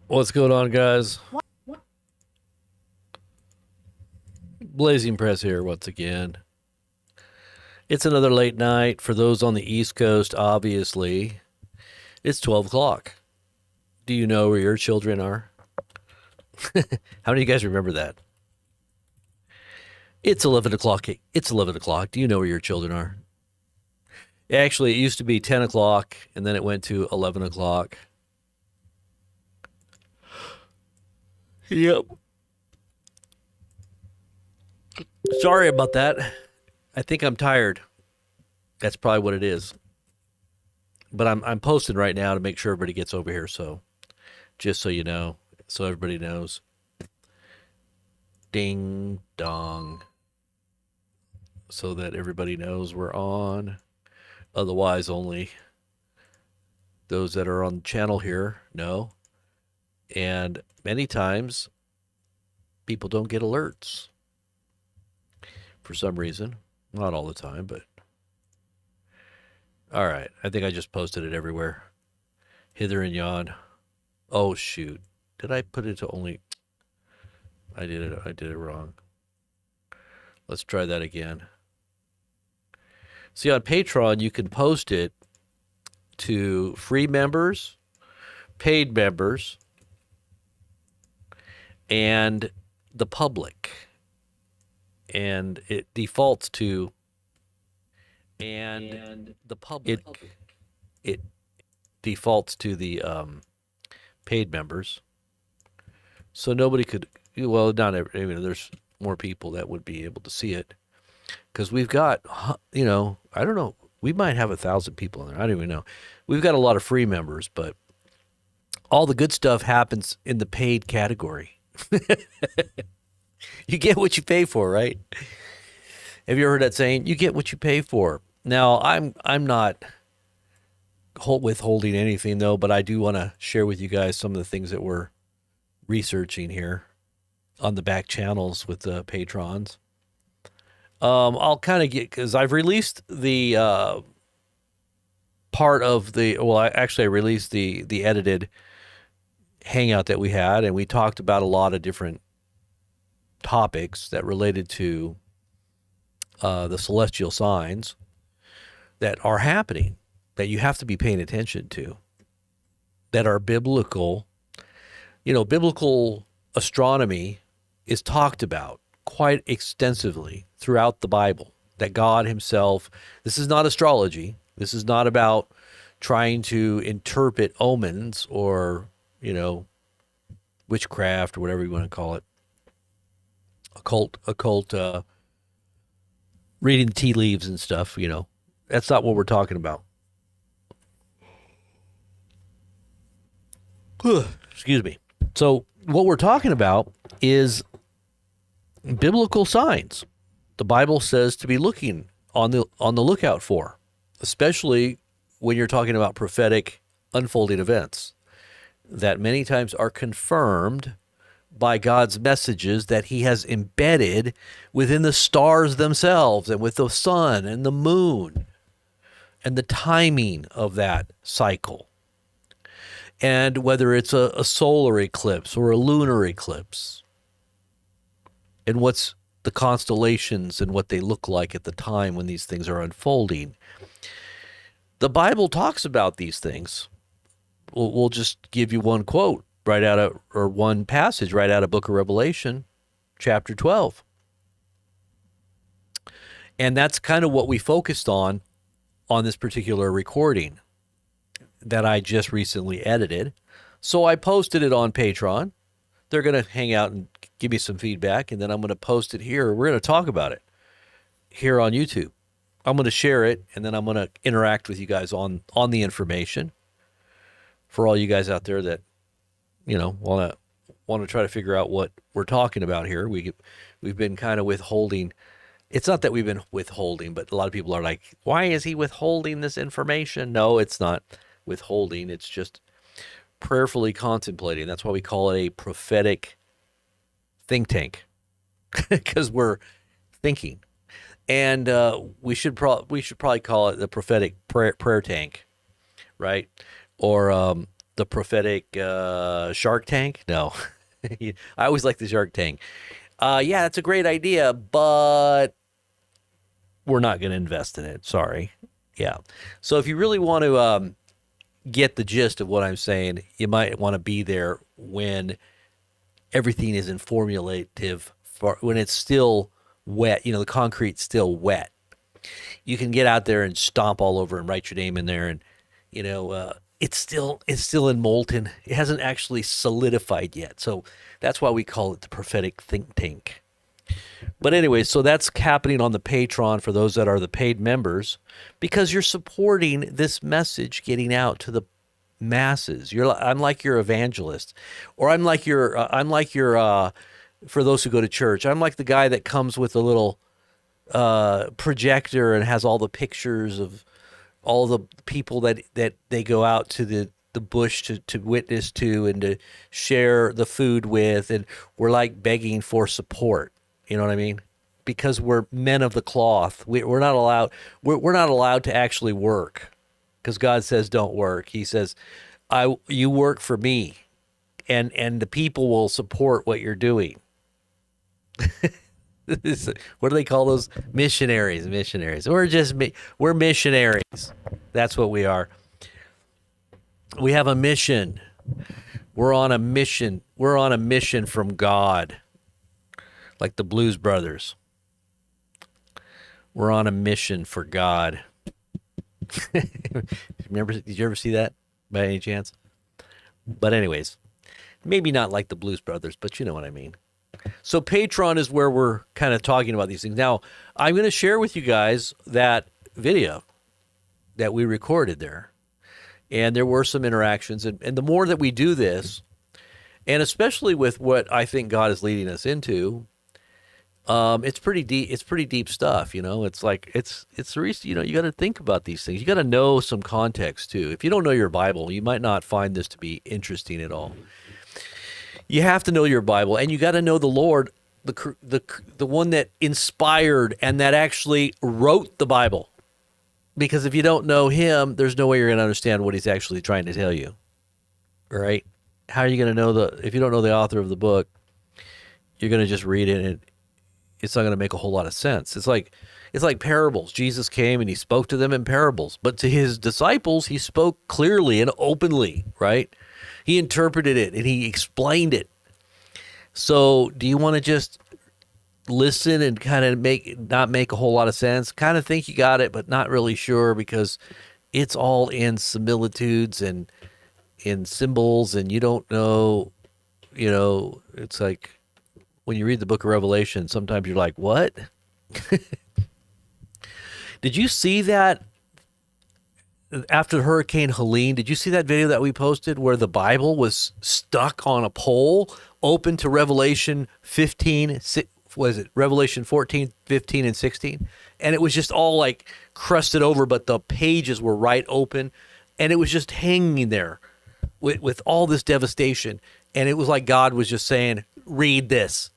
What's going on, guys? Blazing Press here once again. It's another late night for those on the East Coast, obviously. It's 12 o'clock. Do you know where your children are? How many of you guys remember that? It's 11 o'clock. It's 11 o'clock. Do you know where your children are? Actually, it used to be 10 o'clock, and then it went to 11 o'clock. Yep. Sorry about that. I think I'm tired. That's probably what it is. But I'm posting right now to make sure everybody gets over here. So just so you know, so everybody knows. Ding dong. So that everybody knows we're on. Otherwise, only those that are on the channel here know. And many times, people don't get alerts for some reason. Not all the time, but. All right. I think I just posted it everywhere. Hither and yon. Oh, shoot. Did I put it to only. I did it wrong. Let's try that again. See, on Patreon, you can post it to free members, paid members, and the public. And it defaults to the public. It defaults to the paid members. So nobody could, well, not every, there's more people that would be able to see it. Because we've got, I don't know, we might have 1,000 people in there. I don't even know. We've got a lot of free members, but all the good stuff happens in the paid category. You get what you pay for, right? Have you ever heard that saying? You get what you pay for. Now, I'm not withholding anything though, but I do want to share with you guys some of the things that we're researching here on the back channels with the patrons. I'll kind of get, because I've released the part of the, well, I released the edited hangout that we had, and we talked about a lot of different topics that related to the celestial signs that are happening, that you have to be paying attention to, that are biblical. Biblical astronomy is talked about quite extensively throughout the Bible, that God himself, this is not astrology. This is not about trying to interpret omens or, witchcraft or whatever you want to call it. Occult, reading tea leaves and stuff, That's not what we're talking about. Excuse me. So what we're talking about is biblical signs. The Bible says to be looking on the lookout for, especially when you're talking about prophetic unfolding events that many times are confirmed by God's messages that he has embedded within the stars themselves and with the sun and the moon and the timing of that cycle. And whether it's a solar eclipse or a lunar eclipse, and what's the constellations and what they look like at the time when these things are unfolding. The Bible talks about these things. We'll just give you one quote right out of, or one passage right out of Book of Revelation, chapter 12. And that's kind of what we focused on this particular recording that I just recently edited. So I posted it on Patreon. They're going to hang out and give me some feedback, and then I'm going to post it here. We're going to talk about it here on YouTube. I'm going to share it, and then I'm going to interact with you guys on the information. For all you guys out there that, want to try to figure out what we're talking about here, we've been kind of withholding. It's not that we've been withholding, but a lot of people are like, why is he withholding this information? No, it's not withholding. It's just prayerfully contemplating. That's why we call it a prophetic think tank, because we're thinking. And we should probably call it the prophetic prayer tank, right? Or the prophetic Shark Tank. No, I always like the Shark Tank. Yeah, that's a great idea, but we're not going to invest in it. Sorry. Yeah. So if you really want to get the gist of what I'm saying, you might want to be there when everything isn't formulative, when it's still wet, the concrete's still wet. You can get out there and stomp all over and write your name in there, and it's still in molten. It hasn't actually solidified yet. So that's why we call it the prophetic think tank. But anyway, so that's happening on the Patreon for those that are the paid members, because you're supporting this message getting out to the masses. I'm like your evangelist, or I'm like your for those who go to church, I'm like the guy that comes with a little projector and has all the pictures of all the people that they go out to the bush to witness to and to share the food with, and we're like begging for support. You know what I mean? Because we're men of the cloth. We're not allowed. We're not allowed to actually work, because God says don't work. He says, you work for me, and the people will support what you're doing. What do they call those? Missionaries. We're missionaries. That's what we are. We have a mission. We're on a mission. We're on a mission from God. Like the Blues Brothers. We're on a mission for God. Did you ever see that by any chance? But anyways, maybe not like the Blues Brothers, but you know what I mean. So Patreon is where we're kind of talking about these things. Now, I'm going to share with you guys that video that we recorded there. And there were some interactions. And the more that we do this, and especially with what I think God is leading us into, it's pretty deep. It's pretty deep stuff, It's like it's the reason, you got to think about these things. You got to know some context too. If you don't know your Bible, you might not find this to be interesting at all. You have to know your Bible, and you got to know the Lord, the one that inspired and that actually wrote the Bible. Because if you don't know Him, there's no way you're going to understand what He's actually trying to tell you. Right? How are you going to know if you don't know the author of the book? You're going to just read it, and it's not going to make a whole lot of sense. It's like parables. Jesus came and He spoke to them in parables, but to His disciples, He spoke clearly and openly, right? He interpreted it and He explained it. So do you want to just listen and kind of not make a whole lot of sense? Kind of think you got it, but not really sure, because it's all in similitudes and in symbols, and you don't know, it's like, when you read the book of Revelation, sometimes you're like, what? Did you see that after Hurricane Helene? Did you see that video that we posted where the Bible was stuck on a pole, open to Revelation 15, was it Revelation 14, 15, and 16? And it was just all like crusted over, but the pages were right open, and it was just hanging there with all this devastation. And it was like God was just saying, read this.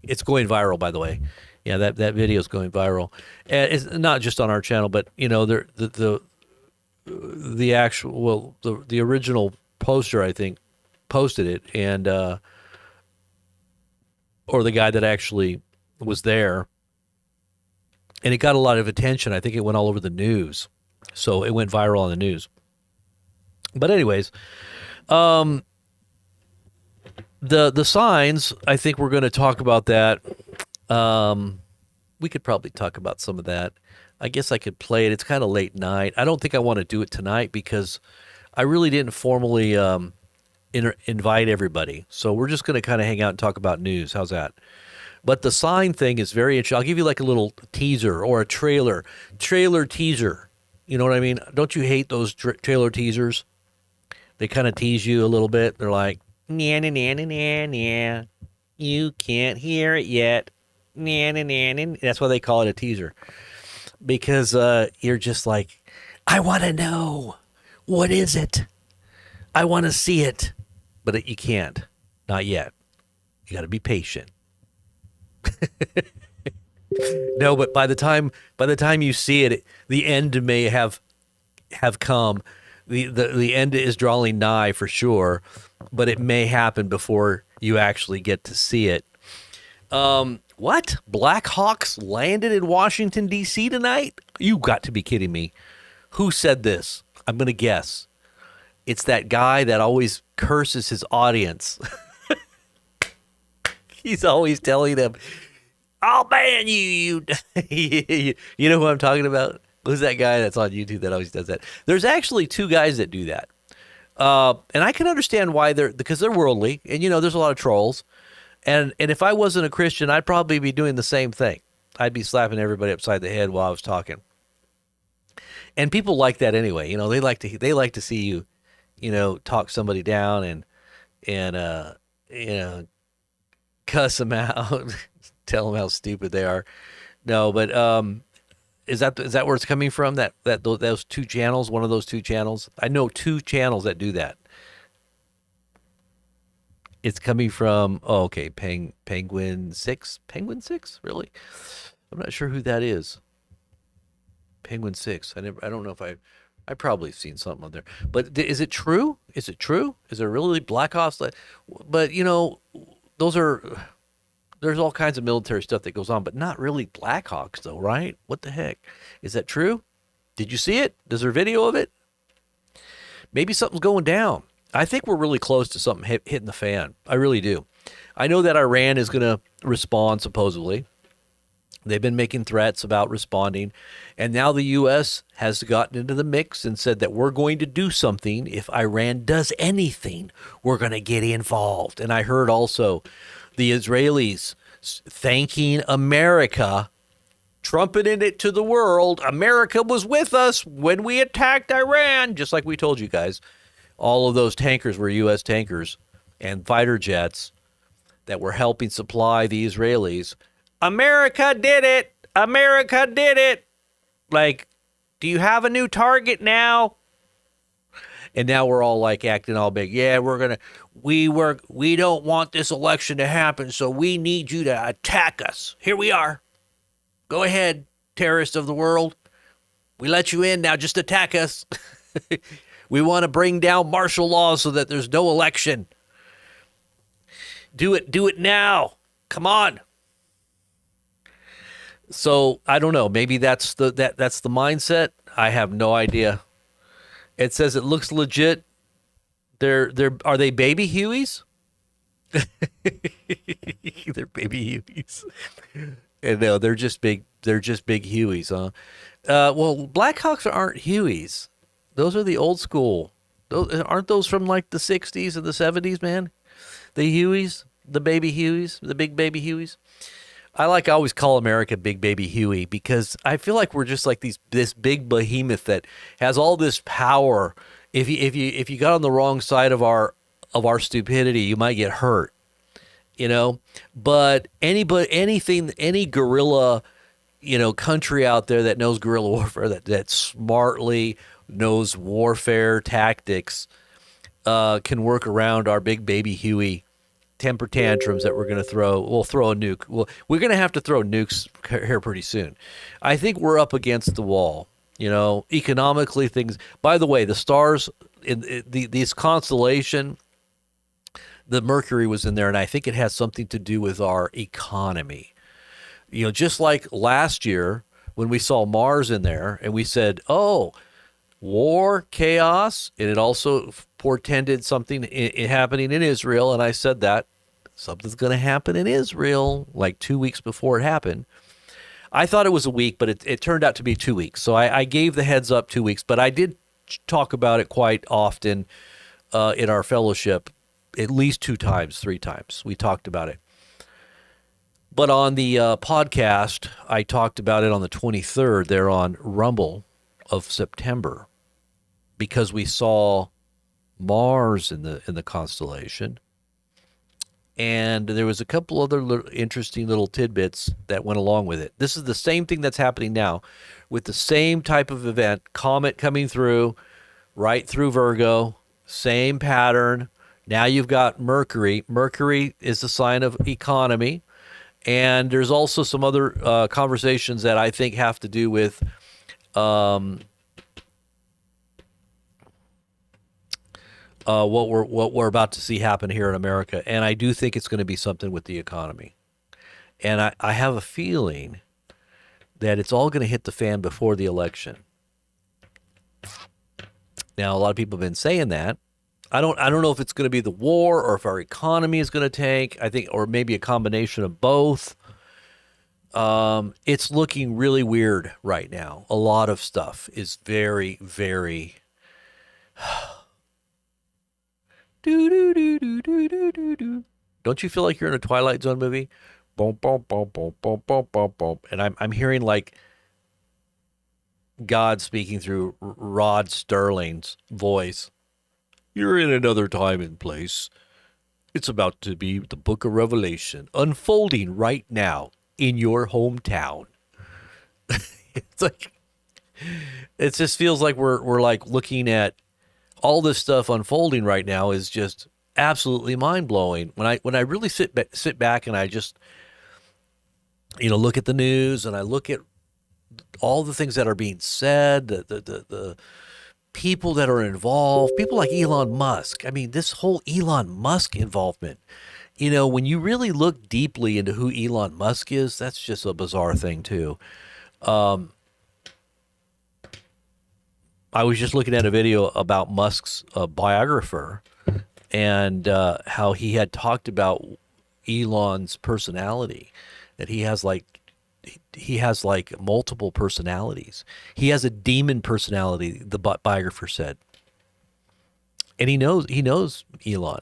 It's going viral, by the way. Yeah, that video is going viral. And it's not just on our channel, but the actual, the original poster, I think, posted it, and or the guy that actually was there, and it got a lot of attention. I think it went all over the news, so it went viral on the news. But anyways, The signs, I think we're going to talk about that. We could probably talk about some of that. I guess I could play it. It's kind of late night. I don't think I want to do it tonight because I really didn't formally invite everybody. So we're just going to kind of hang out and talk about news. How's that? But the sign thing is very interesting. I'll give you like a little teaser or a trailer teaser. You know what I mean? Don't you hate those trailer teasers? They kind of tease you a little bit. They're like, nah, nah, nah, nah, nah. You can't hear it yet. Nah, nah, nah, nah. That's why they call it a teaser. Because you're just like, I want to know. What is it? I want to see it. But you can't. Not yet. You got to be patient. No, but by the time you see it, the end may have come. the end is drawing nigh for sure, but it may happen before you actually get to see it. What? Blackhawks landed in Washington, D.C. tonight? You got to be kidding me. Who said this? I'm going to guess. It's that guy that always curses his audience. He's always telling them, I'll ban you. You know who I'm talking about? Who's that guy that's on YouTube that always does that? There's actually two guys that do that. And I can understand why because they're worldly. And, there's a lot of trolls. And if I wasn't a Christian, I'd probably be doing the same thing. I'd be slapping everybody upside the head while I was talking. And people like that anyway. They like to see you, talk somebody down and cuss them out, tell them how stupid they are. No, but is that where it's coming from? Those two channels, one of those two channels. I know two channels that do that. It's coming from Penguin 6. Penguin 6, really? I'm not sure who that is. Penguin 6. I don't know if I probably seen something on there. But is it true? Is it true? Is there really Blackhawks? But there's all kinds of military stuff that goes on, but not really Blackhawks though, right? What the heck? Is that true? Did you see it? Is there video of it? Maybe something's going down. I think we're really close to something hitting the fan. I really do. I know that Iran is going to respond, supposedly. They've been making threats about responding. And now the U.S. has gotten into the mix and said that we're going to do something. If Iran does anything, we're going to get involved. And I heard also the Israelis thanking America, trumpeting it to the world. America was with us when we attacked Iran, just like we told you guys. All of those tankers were U.S. tankers and fighter jets that were helping supply the Israelis. America did it. America did it. Like, do you have a new target now? And now we're all like acting all big. Yeah, we don't want this election to happen, so we need you to attack us. Here we are. Go ahead, terrorists of the world. We let you in, now just attack us. We want to bring down martial law so that there's no election. Do it now. Come on. So I don't know. Maybe that's the mindset. I have no idea. It says it looks legit. Are they baby Hueys? They're baby Hueys. And no, they're just big Hueys, huh? Well, Blackhawks aren't Hueys. Those are the old school. Aren't those from like the 60s and the 70s, man? The Hueys, the baby Hueys, the big baby Hueys. I always call America Big Baby Huey because I feel like we're just like this big behemoth that has all this power. If you got on the wrong side of our stupidity, you might get hurt. But any guerrilla, country out there that knows guerrilla warfare, that smartly knows warfare tactics, can work around our Big Baby Huey temper tantrums that we're going to throw. We'll throw a nuke. We're going to have to throw nukes here pretty soon. I think we're up against the wall. Economically, things. By the way, the stars in this constellation, the Mercury was in there, and I think it has something to do with our economy. Just like last year when we saw Mars in there, and we said, "Oh, war, chaos," and it also portended something happening in Israel, and I said that something's going to happen in Israel like 2 weeks before it happened. I thought it was a week, but it turned out to be 2 weeks. So I gave the heads up 2 weeks, but I did talk about it quite often in our fellowship, at least 2 times, 3 times. We talked about it. But on the podcast, I talked about it on the 23rd there on Rumble of September, because we saw Mars in the constellation, and there was a couple other interesting little tidbits that went along with it. This is the same thing that's happening now with the same type of event, comet coming through, right through Virgo, same pattern. Now you've got Mercury. Mercury is the sign of economy, and there's also some other conversations that I think have to do with what we're about to see happen here in America, and I do think it's going to be something with the economy. And I have a feeling that it's all going to hit the fan before the election. Now, a lot of people have been saying that. I don't know if it's going to be the war or if our economy is going to tank. I think, or maybe a combination of both. It's looking really weird right now. A lot of stuff is very, very. do do do do do do do do. Don't you feel like you're in a Twilight Zone movie? Boom, boom, boom, boom, boom, boom, boom, boom. And I'm hearing like God speaking through Rod Sterling's voice. You're in another time and place. It's about to be the book of Revelation unfolding right now in your hometown. It's like, it just feels like we're like looking at all this stuff unfolding right now is just absolutely mind blowing. When I really sit back and I just, look at the news and I look at all the things that are being said, the people that are involved, people like Elon Musk. I mean, this whole Elon Musk involvement, when you really look deeply into who Elon Musk is, that's just a bizarre thing too. I was just looking at a video about Musk's biographer and how he had talked about Elon's personality, that he has like multiple personalities. He has a demon personality, the biographer said. And he knows Elon.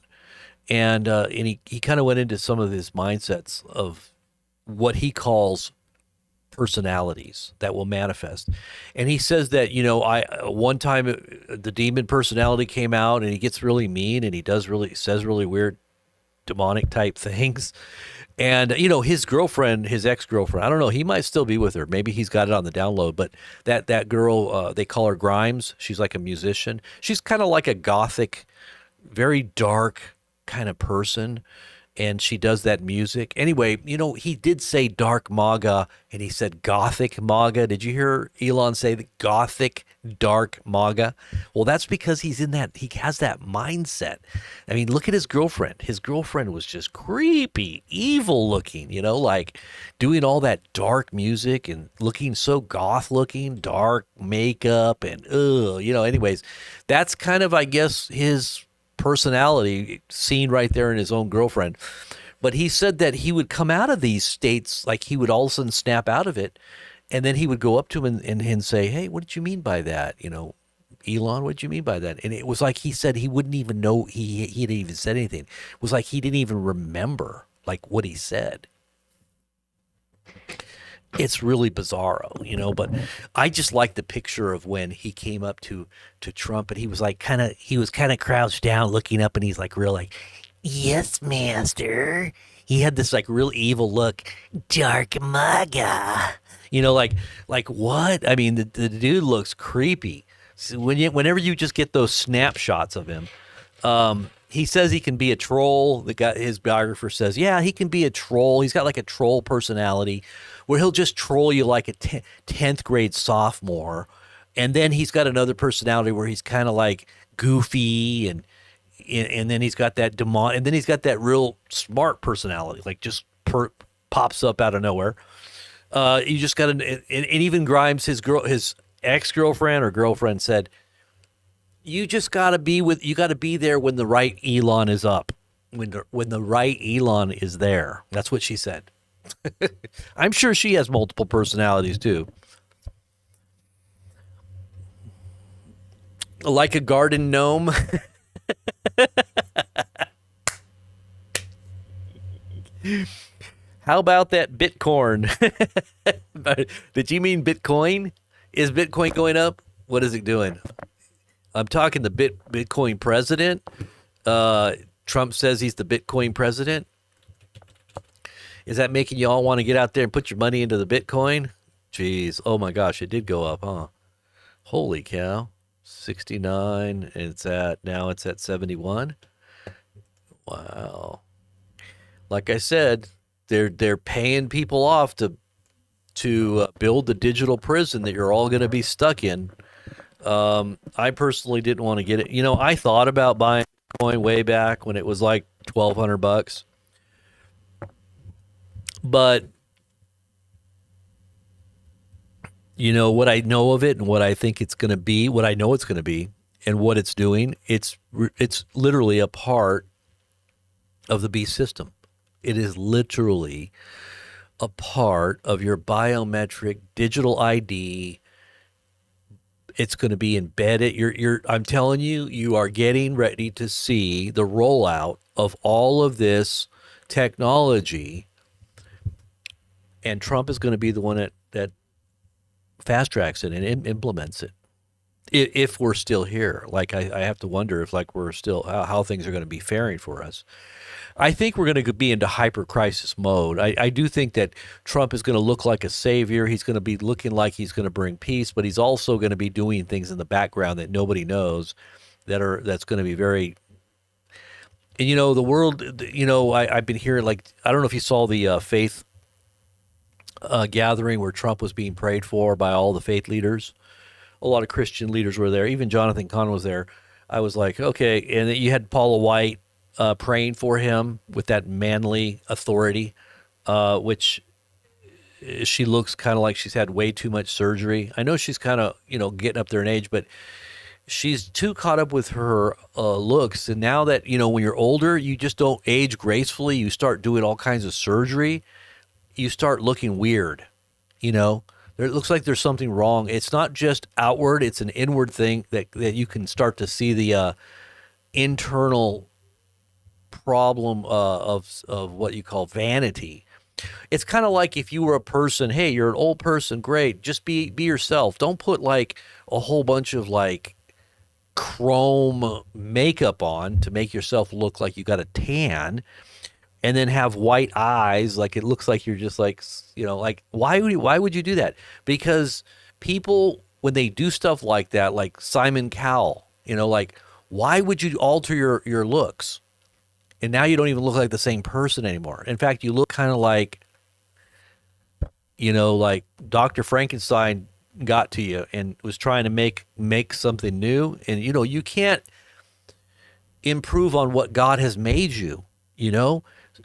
And he kind of went into some of his mindsets of what he calls personalities that will manifest. And he says that, one time the demon personality came out and he gets really mean and he says really weird demonic type things. And, his girlfriend, his ex-girlfriend, I don't know, he might still be with her. Maybe he's got it on the download, but that girl, they call her Grimes. She's like a musician. She's kind of like a gothic, very dark kind of person. And she does that music. Anyway, he did say dark MAGA and he said gothic MAGA. Did you hear Elon say the gothic dark MAGA? Well, that's because he has that mindset. I mean, look at his girlfriend. His girlfriend was just creepy, evil looking, like doing all that dark music and looking so goth looking, dark makeup and, anyways, that's kind of, I guess, his personality seen right there in his own girlfriend. But he said that he would come out of these states, like he would all of a sudden snap out of it, and then he would go up to him and say, hey, what did you mean by that? Elon, what did you mean by that? And it was like he said he wouldn't even know he hadn't even said anything. It was like he didn't even remember like what he said. It's really bizarro, but I just like the picture of when he came up to Trump and he was kind of crouched down looking up and he's like real like, yes, master. He had this like real evil look, dark MAGA, like what? I mean, the dude looks creepy. So whenever you just get those snapshots of him, he says he can be a troll. His biographer says, yeah, he can be a troll. He's got like a troll personality where he'll just troll you like a 10th grade sophomore. And then he's got another personality where he's kind of like goofy and then he's got that and then he's got that real smart personality, like just pops up out of nowhere. You just got and even Grimes, his ex-girlfriend or girlfriend said, you got to be there when the right Elon is up, when the right Elon is there. That's what she said. I'm sure she has multiple personalities too. Like a garden gnome. How about that Bitcoin? Did you mean Bitcoin? Is Bitcoin going up? What is it doing? I'm talking the Bitcoin president. Trump says he's the Bitcoin president. Is that making you all want to get out there and put your money into the Bitcoin? Jeez. Oh my gosh, it did go up, huh? Holy cow. 69 and now it's at 71. Wow. Like I said, they're paying people off to build the digital prison that you're all going to be stuck in. I personally didn't want to get it. I thought about buying Bitcoin way back when it was like $1,200, but what I know of it and what I think it's going to be, what I know it's going to be, and what it's doing, it's literally a part of the beast system. It is literally a part of your biometric digital ID. It's going to be embedded. I'm telling you, you are getting ready to see the rollout of all of this technology, and Trump is going to be the one that fast tracks it and implements it. If we're still here, like I have to wonder if like we're still how things are going to be faring for us. I think we're going to be into hyper crisis mode. I do think that Trump is going to look like a savior. He's going to be looking like he's going to bring peace, but he's also going to be doing things in the background that nobody knows that's going to be very. And the world. I've been hearing, like, I don't know if you saw the faith gathering where Trump was being prayed for by all the faith leaders. A lot of Christian leaders were there. Even Jonathan Cahn was there. I was like, okay. And you had Paula White praying for him with that manly authority, which she looks kind of like she's had way too much surgery. I know she's kind of, getting up there in age, but she's too caught up with her looks. And now that, when you're older, you just don't age gracefully. You start doing all kinds of surgery. You start looking weird, It looks like there's something wrong. It's not just outward. It's an inward thing that you can start to see the internal problem of what you call vanity. It's kind of like if you were a person, hey, you're an old person, great. Just be yourself. Don't put like a whole bunch of like chrome makeup on to make yourself look like you got a tan. And then have white eyes, like it looks like you're just like, like why would you do that? Because people, when they do stuff like that, like Simon Cowell, like why would you alter your looks? And now you don't even look like the same person anymore. In fact, you look kind of like, like Dr. Frankenstein got to you and was trying to make something new. And, you can't improve on what God has made you,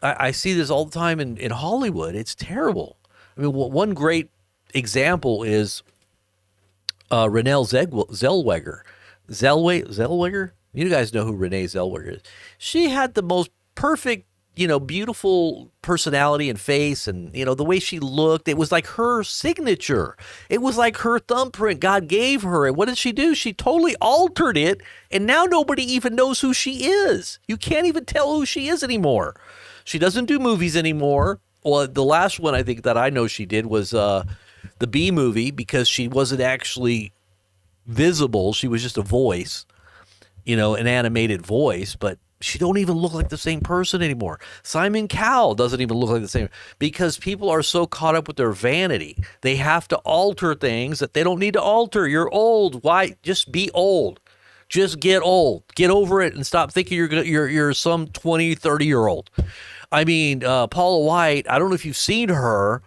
I see this all the time in Hollywood. It's terrible. I mean, one great example is Renee Zellweger. Zellweger? You guys know who Renee Zellweger is. She had the most perfect, beautiful personality and face, and, the way she looked. It was like her signature. It was like her thumbprint God gave her. And what did she do? She totally altered it, and now nobody even knows who she is. You can't even tell who she is anymore. She doesn't do movies anymore. Well, the last one I think that I know she did was the Bee Movie, because she wasn't actually visible. She was just a voice, an animated voice, but she don't even look like the same person anymore. Simon Cowell doesn't even look like the same, because people are so caught up with their vanity. They have to alter things that they don't need to alter. You're old. Why? Just be old. Just get old. Get over it and stop thinking you're some 20, 30-year-old. I mean, Paula White, I don't know if you've seen her,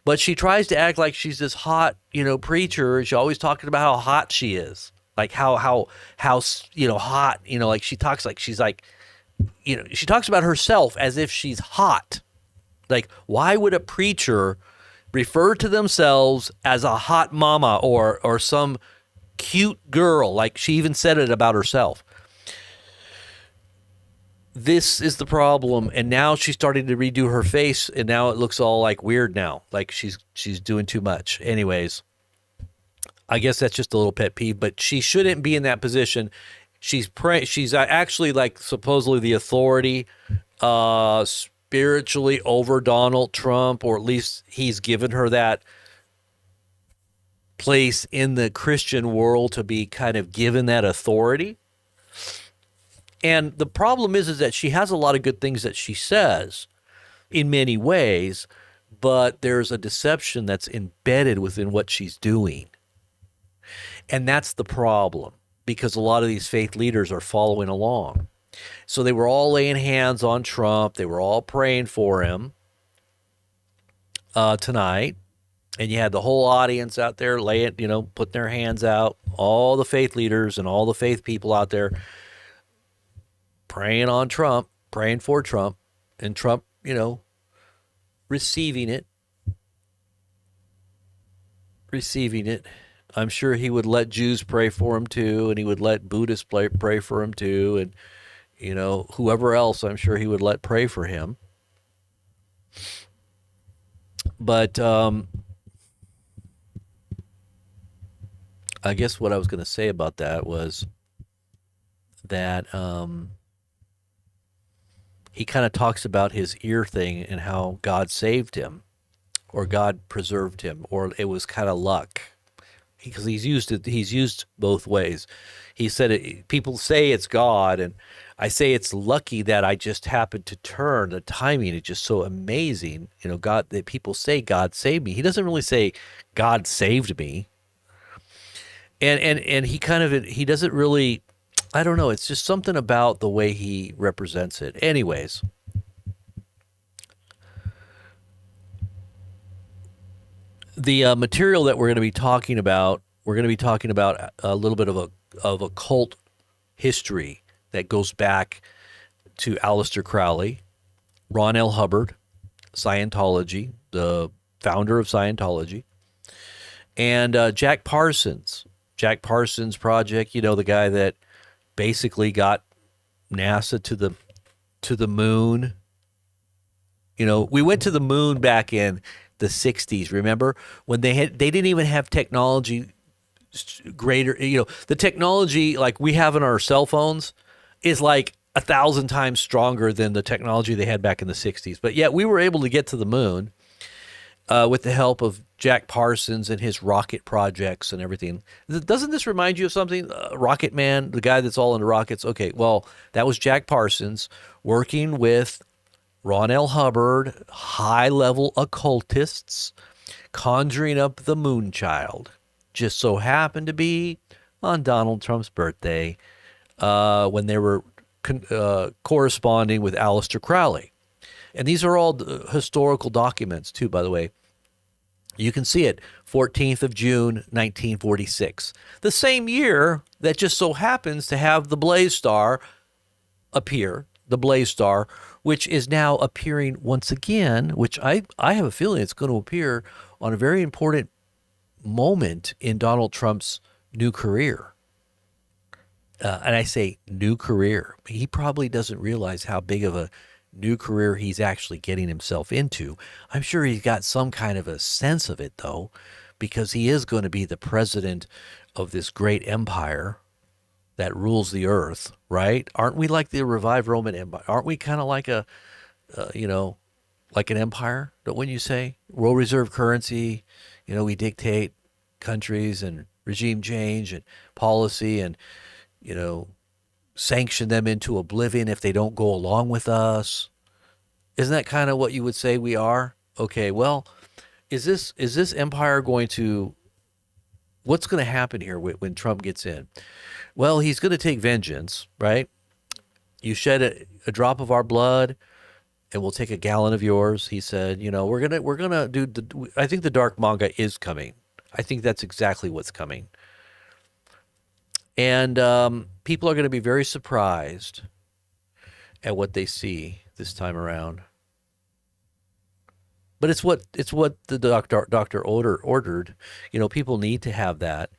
but she tries to act like she's this hot, preacher. She's always talking about how hot she is. Like how hot, like she talks like she's like, she talks about herself as if she's hot. Like, why would a preacher refer to themselves as a hot mama or some cute girl? Like she even said it about herself. This is the problem, and now she's starting to redo her face, and now it looks all like weird now, like she's doing too much. Anyways, I guess that's just a little pet peeve, but she shouldn't be in that position. She's actually like supposedly the authority spiritually over Donald Trump, or at least he's given her that place in the Christian world to be kind of given that authority. And the problem is that she has a lot of good things that she says in many ways, but there's a deception that's embedded within what she's doing. And that's the problem, because a lot of these faith leaders are following along. So they were all laying hands on Trump. They were all praying for him tonight. And you had the whole audience out there putting their hands out, all the faith leaders and all the faith people out there praying on Trump, praying for Trump, and Trump, receiving it. I'm sure he would let Jews pray for him too, and he would let Buddhists pray for him too, and whoever else I'm sure he would let pray for him. But I guess what I was going to say about that was that he kind of talks about his ear thing and how God saved him, or God preserved him, or it was kind of luck, because he's used both ways. He said people say it's God, and I say it's lucky that I just happened to turn. The timing is just so amazing. God, that people say God saved me. He doesn't really say God saved me. And he doesn't really, I don't know, it's just something about the way he represents it. Anyways, the material that we're going to be talking about a little bit of a cult history that goes back to Aleister Crowley, Ron L. Hubbard, Scientology, the founder of Scientology, and Jack Parsons. Jack Parsons Project, the guy that basically got NASA to the moon. We went to the moon back in the 60s, remember? When they didn't even have technology greater, the technology like we have in our cell phones is like 1,000 times stronger than the technology they had back in the 60s. But yet we were able to get to the moon with the help of Jack Parsons and his rocket projects and everything. Doesn't this remind you of something? Rocket Man, the guy that's all into rockets. Okay, well, that was Jack Parsons working with Ron L. Hubbard, high-level occultists, conjuring up the moon child. Just so happened to be on Donald Trump's birthday when they were corresponding with Aleister Crowley. And these are all historical documents, too, by the way. You can see it, 14th of June, 1946. The same year that just so happens to have the Blaze Star appear, the Blaze Star, which is now appearing once again, which I have a feeling it's going to appear on a very important moment in Donald Trump's new career. And I say new career. He probably doesn't realize how big of a new career he's actually getting himself into. I'm sure he's got some kind of a sense of it, though, because he is going to be the president of this great empire that rules the earth, right? Aren't we like the revived Roman Empire? Aren't we kind of like like an empire? Wouldn't you say? World reserve currency, we dictate countries and regime change and policy and, sanction them into oblivion if they don't go along with us. Isn't that kind of what you would say we are? Okay, well, is this empire going to, what's going to happen here when Trump gets in? Well, he's going to take vengeance, right? You shed a drop of our blood and we'll take a gallon of yours. He said, we're going to do I think the dark manga is coming. I think that's exactly what's coming. And people are going to be very surprised at what they see this time around. But it's what the doctor ordered. People need to have that.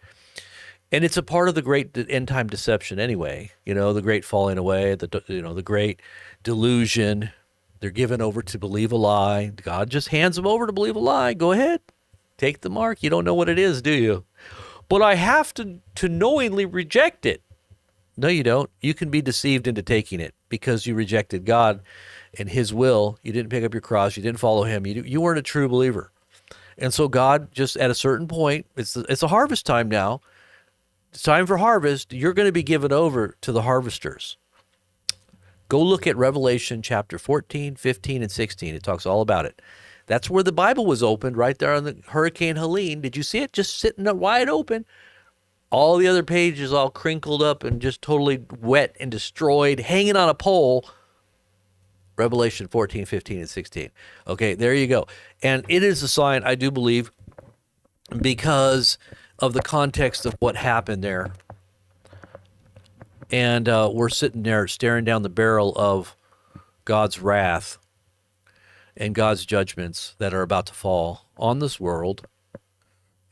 And it's a part of the great end time deception anyway. The great falling away, the great delusion. They're given over to believe a lie. God just hands them over to believe a lie. Go ahead. Take the mark. You don't know what it is, do you? But I have to knowingly reject it. No, you don't. You can be deceived into taking it because you rejected God and his will. You didn't pick up your cross. You didn't follow him. You weren't a true believer. And so God just at a certain point, it's a harvest time now. It's time for harvest. You're going to be given over to the harvesters. Go look at Revelation chapter 14, 15, and 16. It talks all about it. That's where the Bible was opened, right there on the Hurricane Helene. Did you see it? Just sitting wide open. All the other pages all crinkled up and just totally wet and destroyed, hanging on a pole. Revelation 14, 15, and 16. Okay, there you go. And it is a sign, I do believe, because of the context of what happened there. And we're sitting there staring down the barrel of God's wrath and God's judgments that are about to fall on this world.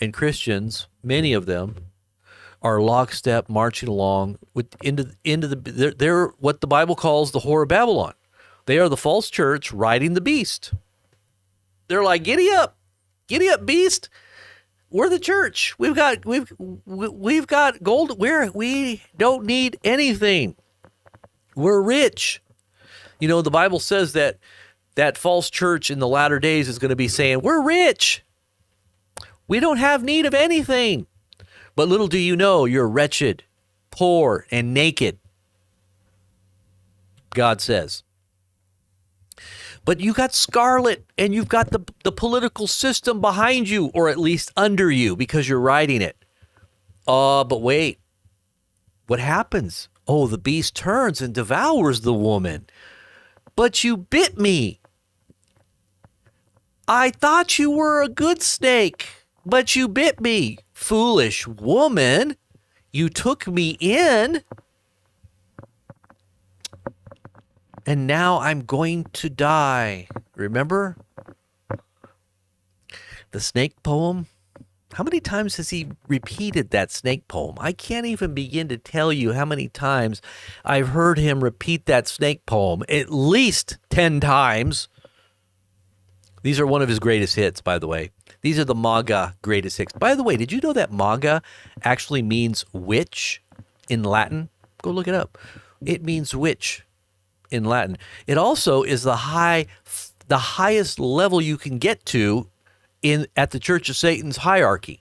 And Christians, many of them, are lockstep marching along into they're what the Bible calls the whore of Babylon. They are the false church riding the beast. They're like, giddy up, beast. We're the church. We've got gold. We don't need anything. We're rich. You know, the Bible says that false church in the latter days is going to be saying, we're rich. We don't have need of anything. But little do you know, you're wretched, poor, and naked, God says. But you got scarlet, and you've got the political system behind you, or at least under you, because you're riding it. But wait. What happens? Oh, the beast turns and devours the woman. But you bit me. I thought you were a good snake, but you bit me. Foolish woman, you took me in, and now I'm going to die. Remember the snake poem? How many times has he repeated that snake poem? I can't even begin to tell you how many times I've heard him repeat that snake poem, at least 10 times. These are one of his greatest hits, by the way. These are the MAGA greatest hits. By the way, did you know that MAGA actually means witch in Latin? Go look it up. It means witch in Latin. It also is the highest level you can get to at the Church of Satan's hierarchy.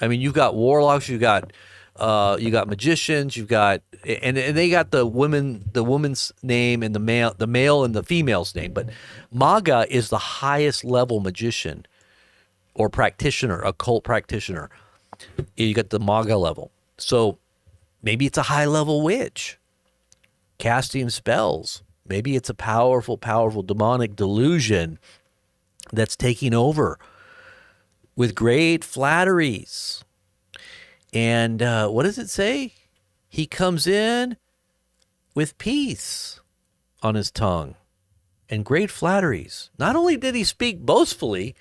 I mean, you've got warlocks, you got magicians, you've got and they got the woman's name and the male and the female's name, but MAGA is the highest level magician or practitioner, occult practitioner. You got the MAGA level. So maybe it's a high level witch casting spells. Maybe it's a powerful demonic delusion that's taking over with great flatteries. And what does it say? He comes in with peace on his tongue and great flatteries. Not only did he speak boastfully,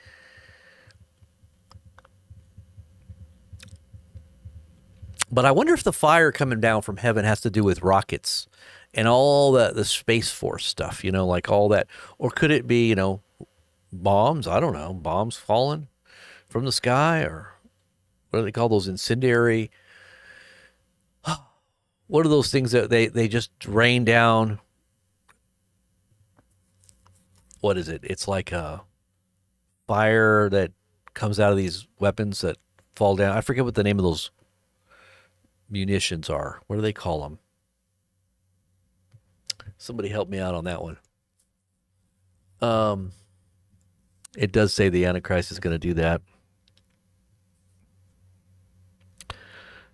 but I wonder if the fire coming down from heaven has to do with rockets and all the Space Force stuff, you know, like all that. Or could it be, you know, bombs? I don't know. Bombs falling from the sky, or what do they call those, incendiary? What are those things that they just rain down? What is it? It's like a fire that comes out of these weapons that fall down. I forget what the name of those munitions are. What do they call them? Somebody help me out on that one. It does say the Antichrist is going to do that.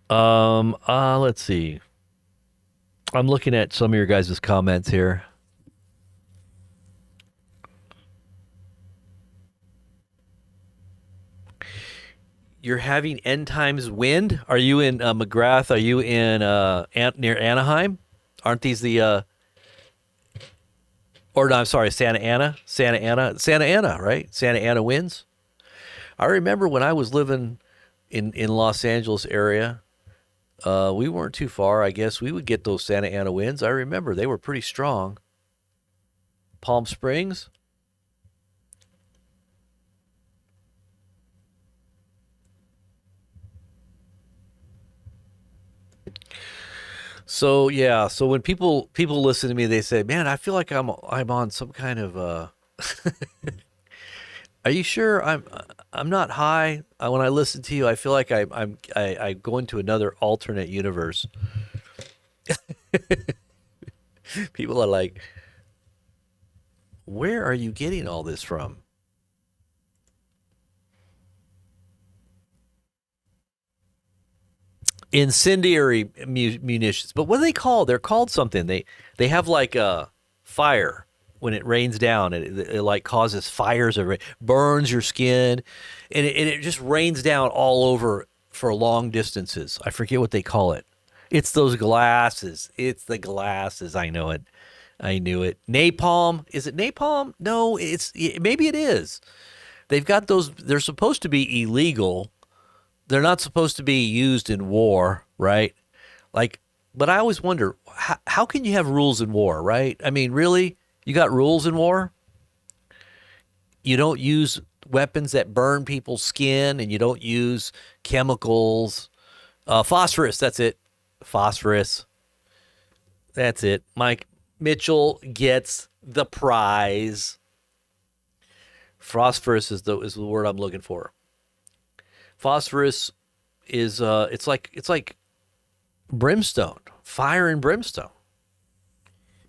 Let's see. I'm looking at some of your guys' comments here. You're having end times wind? Are you in McGrath? Are you in near Anaheim? Aren't these the or no, I'm sorry, Santa Ana, right? Santa Ana winds. I remember when I was living in Los Angeles area, we weren't too far. I guess we would get those Santa Ana winds. I remember they were pretty strong. Palm Springs. So yeah, so when people listen to me, they say, "Man, I feel like I'm on some kind of Are you sure I'm not high? When I listen to you, I feel like I go into another alternate universe." People are like, "Where are you getting all this from?" Incendiary munitions. But what are they called? They're called something. They have like a fire when it rains down, it like causes fires, or it burns your skin, and it just rains down all over for long distances. I forget what they call it. It's those glasses. It's the glasses. I know it. I knew it. Napalm. Is it napalm? No, maybe it is. They've got those. They're supposed to be illegal. They're not supposed to be used in war, right? Like, but I always wonder, how can you have rules in war, right? I mean, really? You got rules in war? You don't use weapons that burn people's skin, and you don't use chemicals. Phosphorus, that's it. Phosphorus. That's it. Mike Mitchell gets the prize. Phosphorus is the word I'm looking for. Phosphorus is it's like brimstone, fire and brimstone.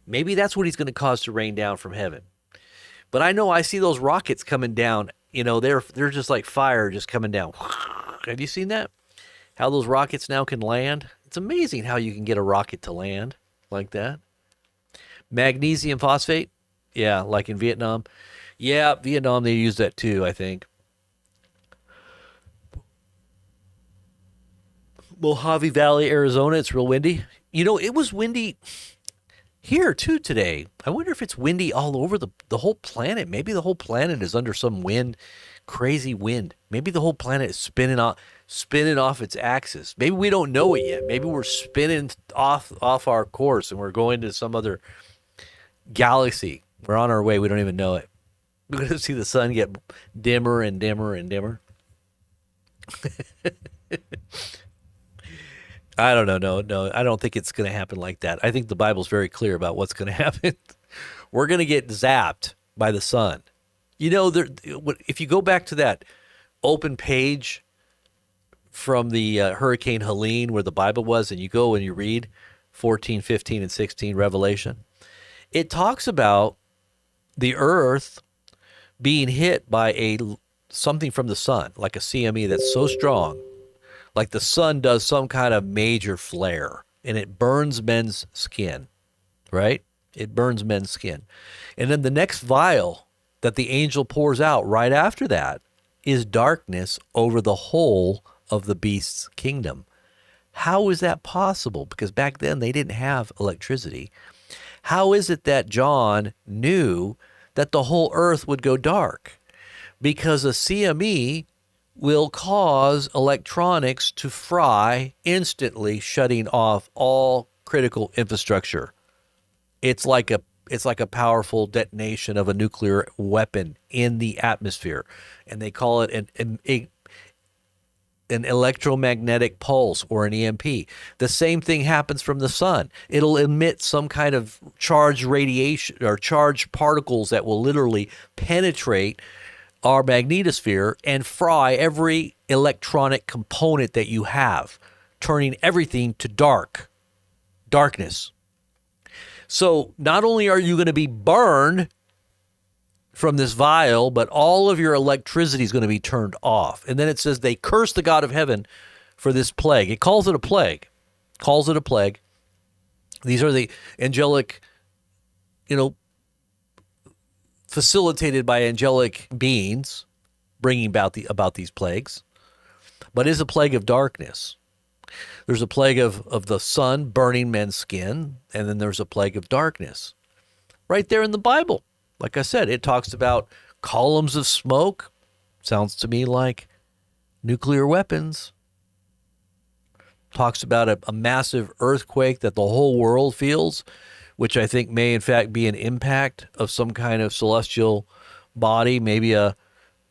Maybe that's what he's going to cause to rain down from heaven. But I know I see those rockets coming down. You know, they're just like fire just coming down. Have you seen that? How those rockets now can land? It's amazing how you can get a rocket to land like that. Magnesium phosphate? Yeah, like in Vietnam. Yeah, Vietnam, they use that too, I think. Mojave Valley, Arizona, it's real windy. You know, it was windy here too today. I wonder if it's windy all over the whole planet. Maybe the whole planet is under some wind, crazy wind. Maybe the whole planet is spinning off its axis. Maybe we don't know it yet. Maybe we're spinning off our course and we're going to some other galaxy. We're on our way. We don't even know it. We're going to see the sun get dimmer and dimmer and dimmer. I don't know. No, I don't think it's going to happen like that. I think the Bible's very clear about what's going to happen. We're going to get zapped by the sun. You know, if you go back to that open page from the Hurricane Helene where the Bible was, and you go and you read 14, 15, and 16 Revelation, it talks about the earth being hit by something from the sun, like a CME that's so strong, like the sun does some kind of major flare, and it burns men's skin, right? It burns men's skin. And then the next vial that the angel pours out right after that is darkness over the whole of the beast's kingdom. How is that possible? Because back then they didn't have electricity. How is it that John knew that the whole earth would go dark? Because a CME will cause electronics to fry instantly, shutting off all critical infrastructure. It's like a powerful detonation of a nuclear weapon in the atmosphere, and they call it an electromagnetic pulse or an EMP. The same thing happens from the sun. It'll emit some kind of charged radiation or charged particles that will literally penetrate our magnetosphere and fry every electronic component that you have, turning everything to darkness. So not only are you going to be burned from this vial, but all of your electricity is going to be turned off. And then it says they curse the God of heaven for this plague. It calls it a plague. These are the angelic, facilitated by angelic beings bringing about these plagues. But it's a plague of darkness. There's a plague of the sun burning men's skin, and then there's a plague of darkness. Right there in the Bible. Like I said, it talks about columns of smoke. Sounds to me like nuclear weapons. Talks about a massive earthquake that the whole world feels, which I think may in fact be an impact of some kind of celestial body, maybe a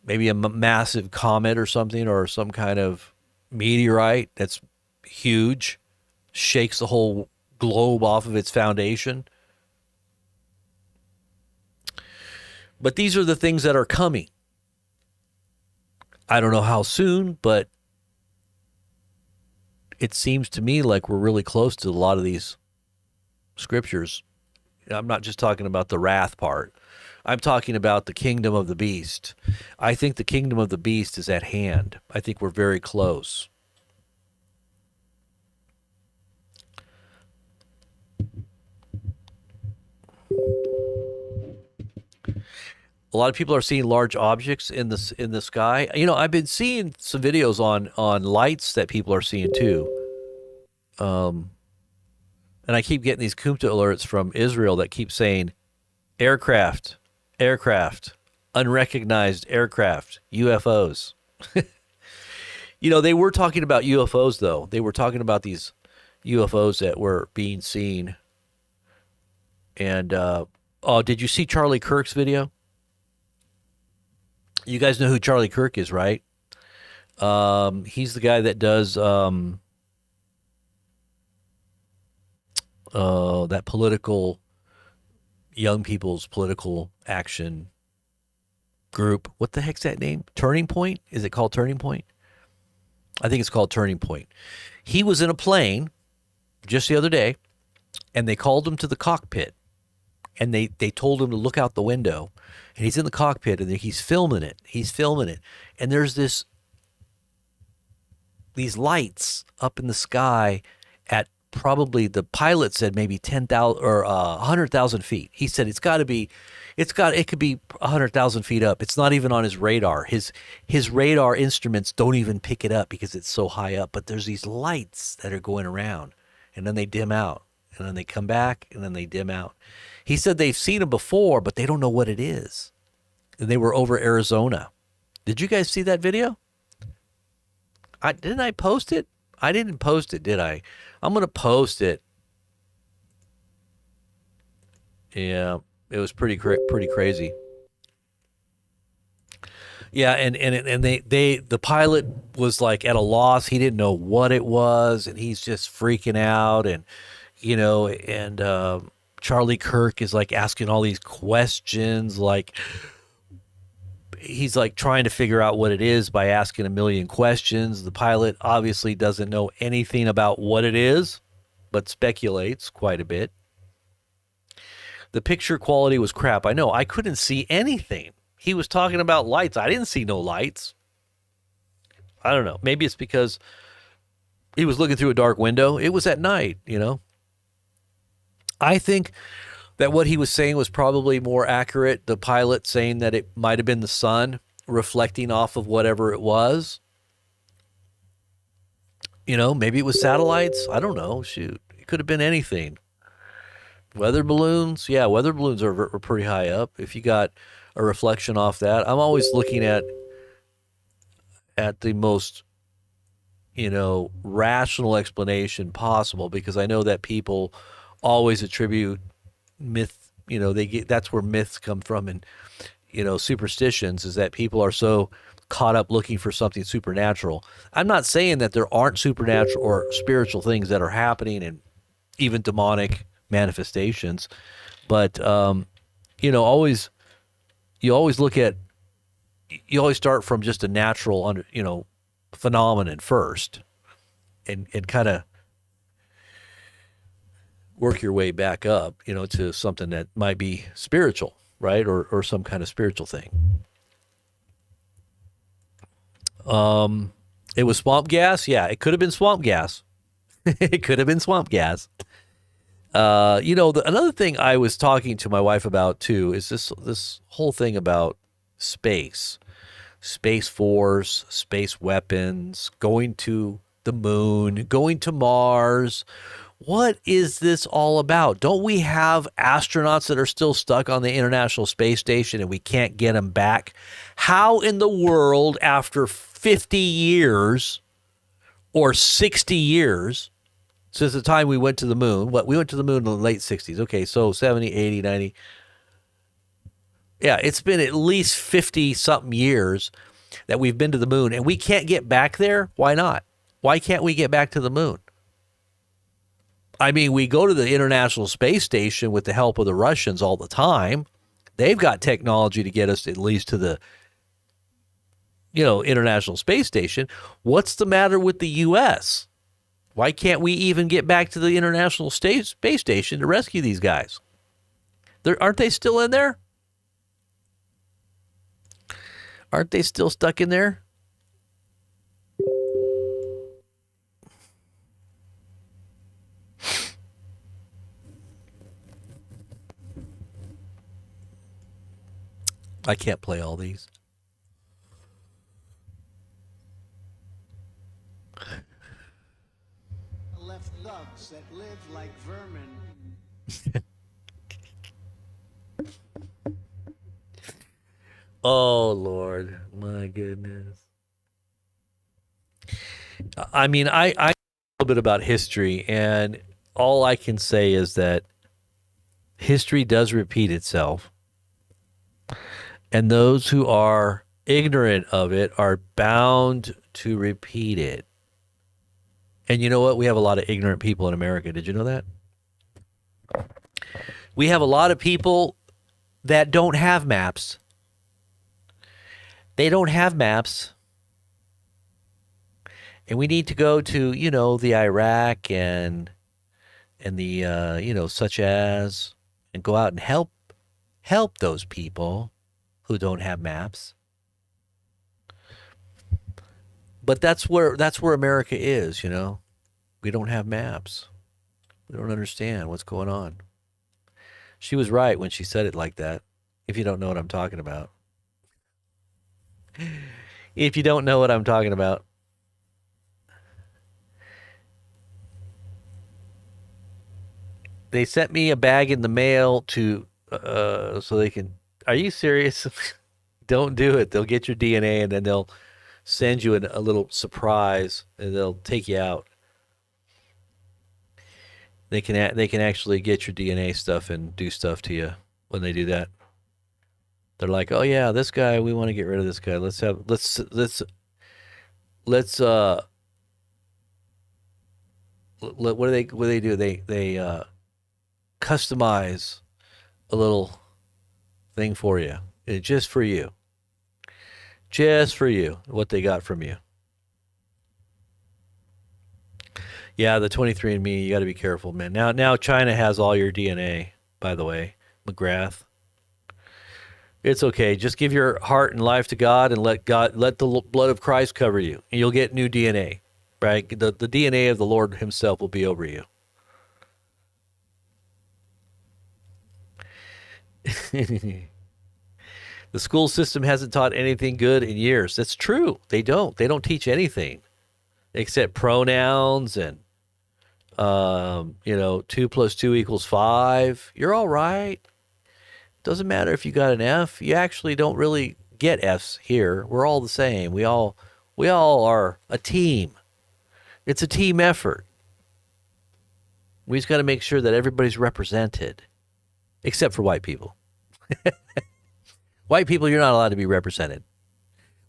massive comet or something, or some kind of meteorite that's huge, shakes the whole globe off of its foundation. But these are the things that are coming. I don't know how soon, but it seems to me like we're really close to a lot of these scriptures. I'm not just talking about the wrath part. I'm talking about the kingdom of the beast. I think the kingdom of the beast is at hand. I think we're very close. A lot of people are seeing large objects in the sky. You know, I've been seeing some videos on lights that people are seeing too. Um, and I keep getting these Kumta alerts from Israel that keep saying aircraft, aircraft, unrecognized aircraft, UFOs. You know, they were talking about UFOs though. They were talking about these UFOs that were being seen. And oh, did you see Charlie Kirk's video? You guys know who Charlie Kirk is, right? He's the guy that does that political young people's political action group. What the heck's that name? Turning Point? Is it called Turning Point? I think it's called Turning Point. He was in a plane just the other day, and they called him to the cockpit, and they told him to look out the window, and he's in the cockpit, and he's filming it. He's filming it, and there's these lights up in the sky at probably, the pilot said maybe 10,000 or 100,000 feet. He said it could be 100,000 feet up. It's not even on his radar. His radar instruments don't even pick it up because it's so high up. But there's these lights that are going around, and then they dim out, and then they come back, and then they dim out. He said they've seen them before, but they don't know what it is. And they were over Arizona. Did you guys see that video? Didn't I post it? I didn't post it, did I? I'm going to post it. Yeah, it was pretty crazy. Yeah, and the pilot was like at a loss. He didn't know what it was, and he's just freaking out, and you know, and Charlie Kirk is like asking all these questions, like he's like trying to figure out what it is by asking a million questions. The pilot obviously doesn't know anything about what it is, but speculates quite a bit. The picture quality was crap. I know. I couldn't see anything. He was talking about lights. I didn't see no lights. I don't know. Maybe it's because he was looking through a dark window. It was at night, you know. I think that what he was saying was probably more accurate. The pilot saying that it might have been the sun reflecting off of whatever it was. You know, maybe it was satellites. I don't know. Shoot, it could have been anything. Weather balloons. Yeah, weather balloons are pretty high up. If you got a reflection off that, I'm always looking at the most, you know, rational explanation possible, because I know that people always attribute myth, you know, that's where myths come from, and you know, superstitions, is that people are so caught up looking for something supernatural. I'm not saying that there aren't supernatural or spiritual things that are happening, and even demonic manifestations, but you know, you always start from just a natural you know, phenomenon first, and kind of work your way back up, you know, to something that might be spiritual, right? Or some kind of spiritual thing. It was swamp gas. Yeah, it could have been swamp gas. It could have been swamp gas. You know, another thing I was talking to my wife about too is this whole thing about space force, space weapons, going to the moon, going to Mars. What is this all about? Don't we have astronauts that are still stuck on the International Space Station and we can't get them back? How in the world, after 50 years or 60 years since the time we went to the moon, we went to the moon in the late 60s. Okay, so 70, 80, 90. Yeah, it's been at least 50 something years that we've been to the moon, and we can't get back there. Why not? Why can't we get back to the moon? I mean, we go to the International Space Station with the help of the Russians all the time. They've got technology to get us at least to the, you know, International Space Station. What's the matter with the U.S.? Why can't we even get back to the International Space Station to rescue these guys? Aren't they still in there? Aren't they still stuck in there? I can't play all these. Left thugs that live like vermin. Oh, Lord. My goodness. I mean, I know a little bit about history, and all I can say is that history does repeat itself, and those who are ignorant of it are bound to repeat it. And you know what? We have a lot of ignorant people in America. Did you know that? We have a lot of people that don't have maps. They don't have maps. And we need to go to, the Iraq and the such as, and go out and help those people who don't have maps. But that's where America is, We don't have maps. We don't understand what's going on. She was right when she said it like that. If you don't know what I'm talking about. If you don't know what I'm talking about. They sent me a bag in the mail so they can. Are you serious? Don't do it. They'll get your DNA and then they'll send you a little surprise and they'll take you out. They can actually get your DNA stuff and do stuff to you when they do that. They're like, oh yeah, this guy, we want to get rid of this guy. Let's what do they do? They customize a little thing for you, just for you, what they got from you. Yeah, the 23andMe, you got to be careful, man. Now China has all your DNA, by the way, McGrath. It's okay. Just give your heart and life to God and let the blood of Christ cover you, and you'll get new DNA, right? The DNA of the Lord himself will be over you. The school system hasn't taught anything good in years. That's true. They don't. They don't teach anything except pronouns and 2 + 2 = 5. You're all right. Doesn't matter if you got an F. You actually don't really get Fs here. We're all the same. We all are a team. It's a team effort. We just got to make sure that everybody's represented, except for white people. White people, you're not allowed to be represented.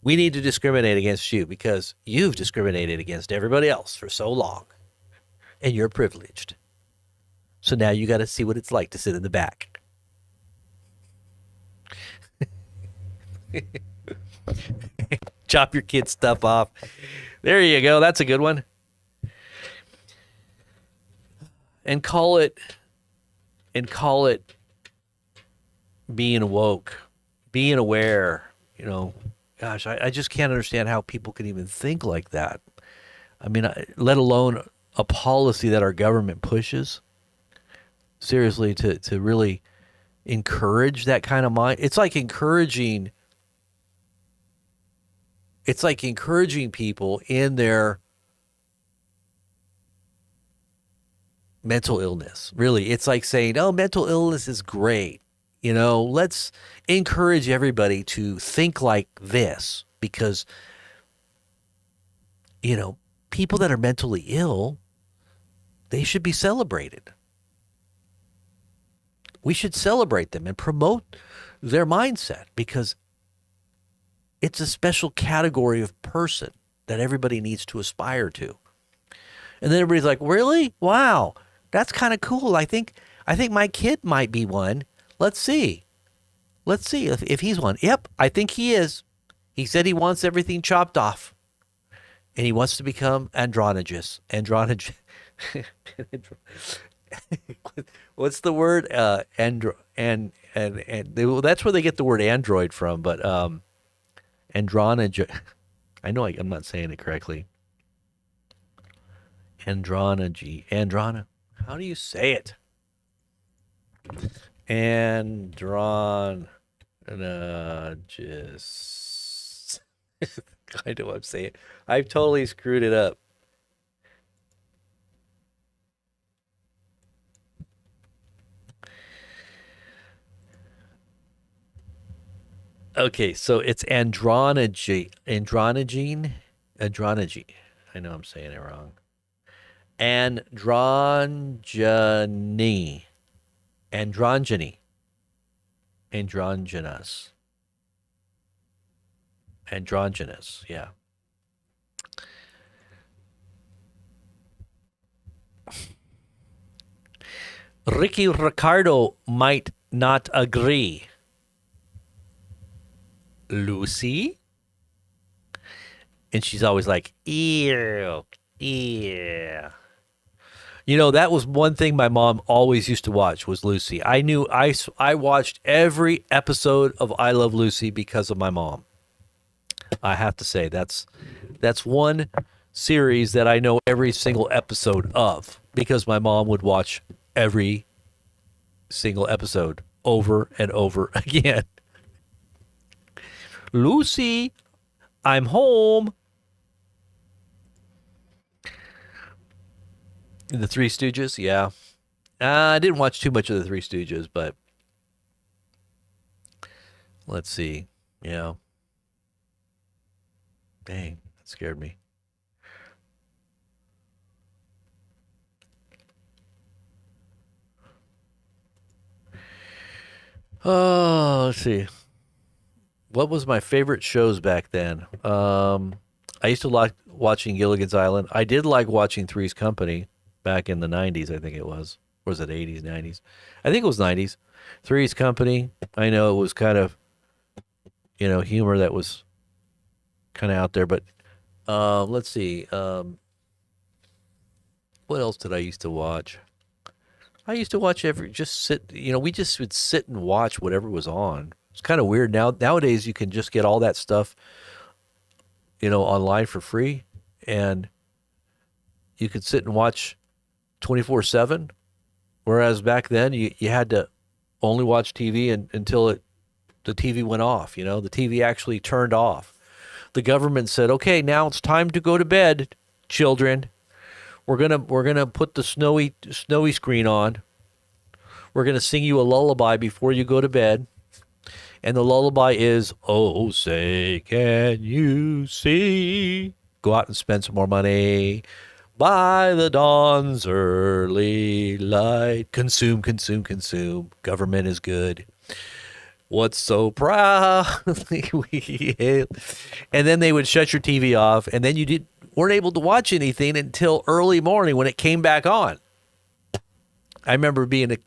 We need to discriminate against you because you've discriminated against everybody else for so long, and you're privileged. So now you got to see what it's like to sit in the back. Chop your kid's stuff off. There you go. That's a good one. And call it being woke, being aware. Gosh, I just can't understand how people can even think like that. I mean, let alone a policy that our government pushes. Seriously, to really encourage that kind of mind. It's like encouraging people in their mental illness. Really, it's like saying, oh, mental illness is great. Let's encourage everybody to think like this because, people that are mentally ill, they should be celebrated. We should celebrate them and promote their mindset because it's a special category of person that everybody needs to aspire to. And then everybody's like, really? Wow, that's kind of cool. I think my kid might be one. Let's see if he's one. Yep, I think he is. He said he wants everything chopped off. And he wants to become androgynous. What's the word? And that's where they get the word android from, but androgyny. I know I'm not saying it correctly. Androna. How do you say it? just I know what I'm saying. I've totally screwed it up. Okay, so it's androgyne. I know I'm saying it wrong. Androgyny. Androgyny. Androgynous. Androgynous, yeah. Ricky Ricardo might not agree. Lucy? And she's always like, ew, yeah. You know, that was one thing my mom always used to watch was Lucy. I watched every episode of I Love Lucy because of my mom. I have to say that's one series that I know every single episode of because my mom would watch every single episode over and over again. Lucy, I'm home. The Three Stooges, yeah. I didn't watch too much of the Three Stooges, but let's see. Yeah. Dang, that scared me. Oh, let's see. What was my favorite shows back then? I used to like watching Gilligan's Island. I did like watching Three's Company back in the 90s, I think it was. Or was it 80s, 90s? I think it was 90s. Three's Company. I know it was kind of, humor that was kind of out there. But let's see. What else did I used to watch? I used to watch we just would sit and watch whatever was on. It's kind of weird nowadays you can just get all that stuff, online for free, and you could sit and watch 24/7. Whereas back then you had to only watch TV until the TV went off. The TV actually turned off. The government said, "Okay, now it's time to go to bed, children. We're gonna put the snowy screen on. We're gonna sing you a lullaby before you go to bed." And the lullaby is, "Oh, say, can you see? Go out and spend some more money. By the dawn's early light. Consume, consume, consume. Government is good. What's so proudly we hail." And then they would shut your TV off, and then you weren't able to watch anything until early morning when it came back on. I remember being a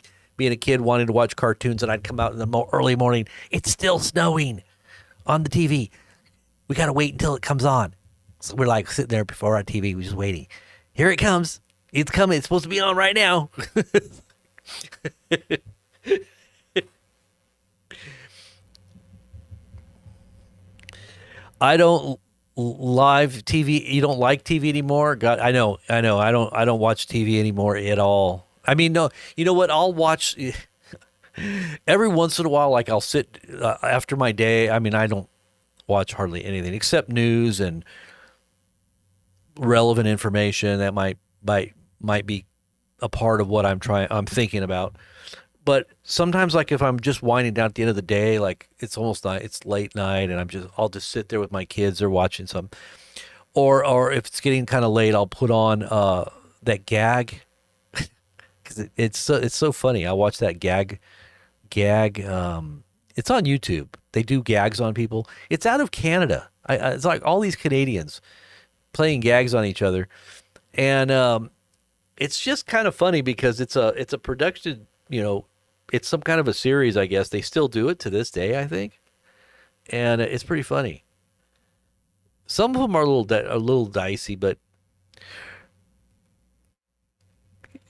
kid wanting to watch cartoons, and I'd come out in the early morning. It's still snowing on the TV. We got to wait until it comes on. So we're like sitting there before our TV. We're just waiting. Here it comes. It's coming. It's supposed to be on right now. I don't live TV. You don't like TV anymore? God, I know. I don't watch TV anymore at all. I mean, no. You know what? I'll watch every once in a while. Like I'll sit after my day. I mean, I don't watch hardly anything except news and relevant information that might be a part of what I'm thinking about. But sometimes, like if I'm just winding down at the end of the day, like it's almost night, it's late night, and I'll just sit there with my kids. They're watching some, or if it's getting kind of late, I'll put on that gag because it's so funny. I watch that gag. It's on YouTube. They do gags on people. It's out of Canada. It's like all these Canadians playing gags on each other, and it's just kind of funny because it's a production. It's some kind of a series, I guess. They still do it to this day, I think, and it's pretty funny. Some of them are a little dicey, but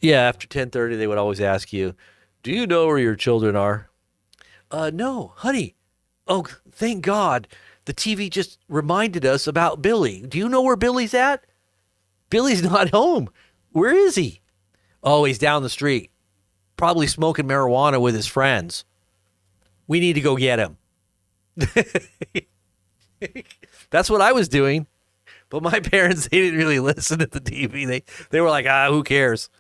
yeah, after 10:30, they would always ask you, "Do you know where your children are?" No, honey. Oh, thank God. The TV just reminded us about Billy. Do you know where Billy's at? Billy's not home. Where is he? Oh, he's down the street. Probably smoking marijuana with his friends. We need to go get him. That's what I was doing. But my parents, they didn't really listen to the TV. They were like, who cares?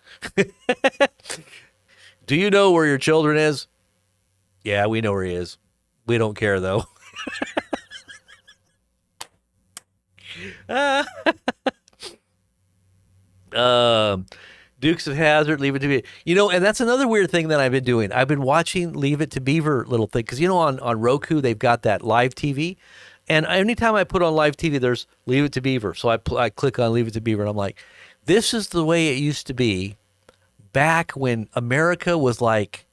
Do you know where your children is? Yeah, we know where he is. We don't care, though. Dukes of Hazzard, Leave It to Beaver. And that's another weird thing that I've been doing. I've been watching Leave It to Beaver little thing. Because, on Roku, they've got that live TV. And anytime I put on live TV, there's Leave It to Beaver. So I click on Leave It to Beaver, and I'm like, this is the way it used to be back when America was like,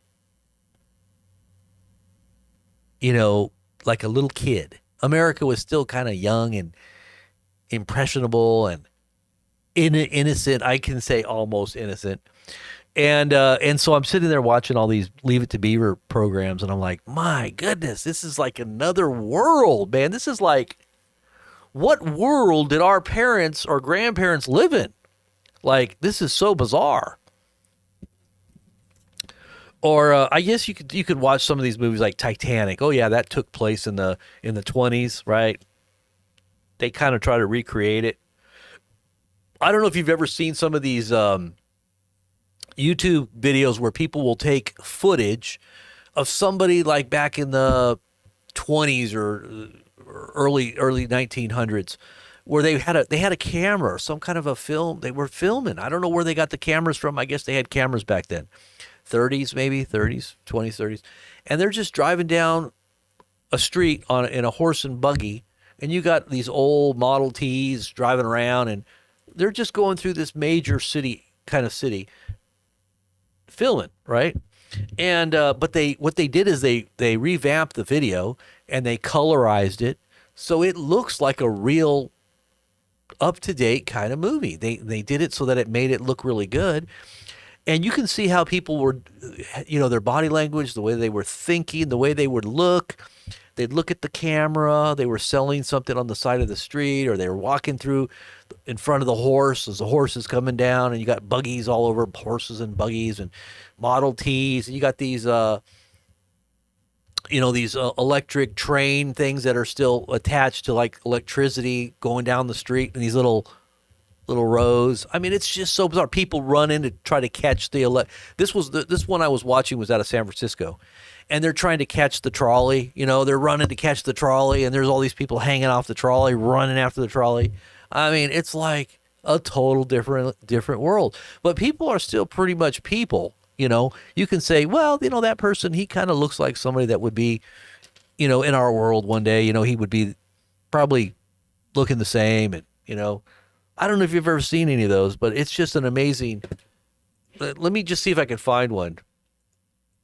like a little kid. America was still kind of young and impressionable and innocent. I can say almost innocent. And so I'm sitting there watching all these Leave It to Beaver programs, and I'm like, my goodness, this is like another world, man. This is like, what world did our parents or grandparents live in? Like, this is so bizarre. Or I guess you could watch some of these movies like Titanic. Oh yeah, that took place in the 20s, right? They kind of try to recreate it. I don't know if you've ever seen some of these YouTube videos where people will take footage of somebody like back in the 20s or early 1900s, where they had a camera or some kind of a film. They were filming. I don't know where they got the cameras from. I guess they had cameras back then. 20s, 30s. And they're just driving down a street in a horse and buggy, and you got these old Model Ts driving around, and they're just going through this major city filming, right? And but what they did is they revamped the video and they colorized it so it looks like a real up-to-date kind of movie. They did it so that it made it look really good. And you can see how people were, their body language, the way they were thinking, the way they would look. They'd look at the camera. They were selling something on the side of the street, or they were walking through in front of the horse as the horse is coming down, and you got buggies all over, horses and buggies and Model Ts, and you got these, electric train things that are still attached to like electricity going down the street, and these little rows. I mean, it's just so bizarre. People run in to try to catch this one I was watching was out of San Francisco, and they're trying to catch the trolley. They're running to catch the trolley, and there's all these people hanging off the trolley, running after the trolley. I mean, it's like a total different world. But people are still pretty much people. You can say, well, that person, he kind of looks like somebody that would be, in our world one day. He would be probably looking the same, and I don't know if you've ever seen any of those, but it's just an amazing. Let me just see if I can find one.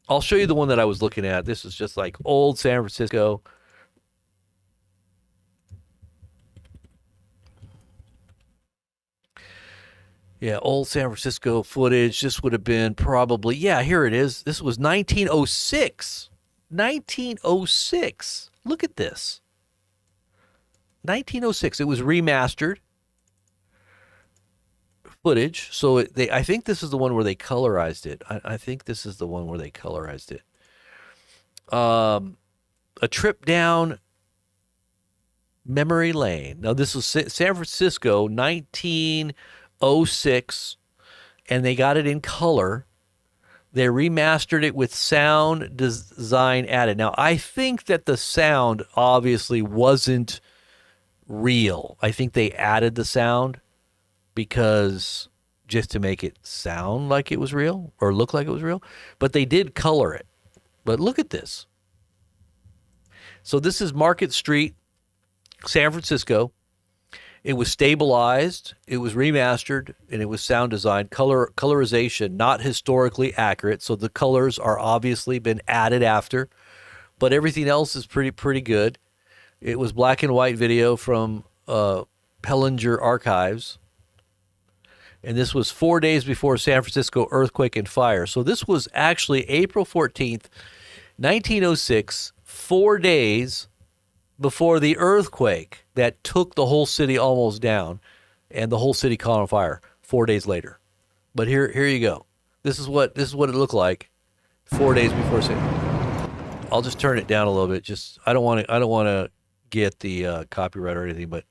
I'll show you the one that I was looking at. This is just like old San Francisco. Yeah, old San Francisco footage. This would have been probably, here it is. This was 1906. 1906. Look at this. 1906. It was remastered footage. So I think this is the one where they colorized it. I think this is the one where they colorized it. A trip down memory lane. Now, this was San Francisco, 1906, and they got it in color. They remastered it with sound design added. Now, I think that the sound obviously wasn't real. I think they added the sound because just to make it sound like it was real or look like it was real. But they did color it. But look at this. So this is Market Street, San Francisco. It was stabilized, it was remastered, and it was sound designed. Colorization, not historically accurate, so the colors are obviously been added after, but everything else is pretty good. It was black and white video from Pellinger Archives, and this was 4 days before San Francisco earthquake and fire. So this was actually April 14th, 1906, 4 days before the earthquake that took the whole city almost down and the whole city caught on fire 4 days later. But here you go. This is what it looked like 4 days before. I'll just turn it down a little bit. Just I don't want to get the copyright or anything, but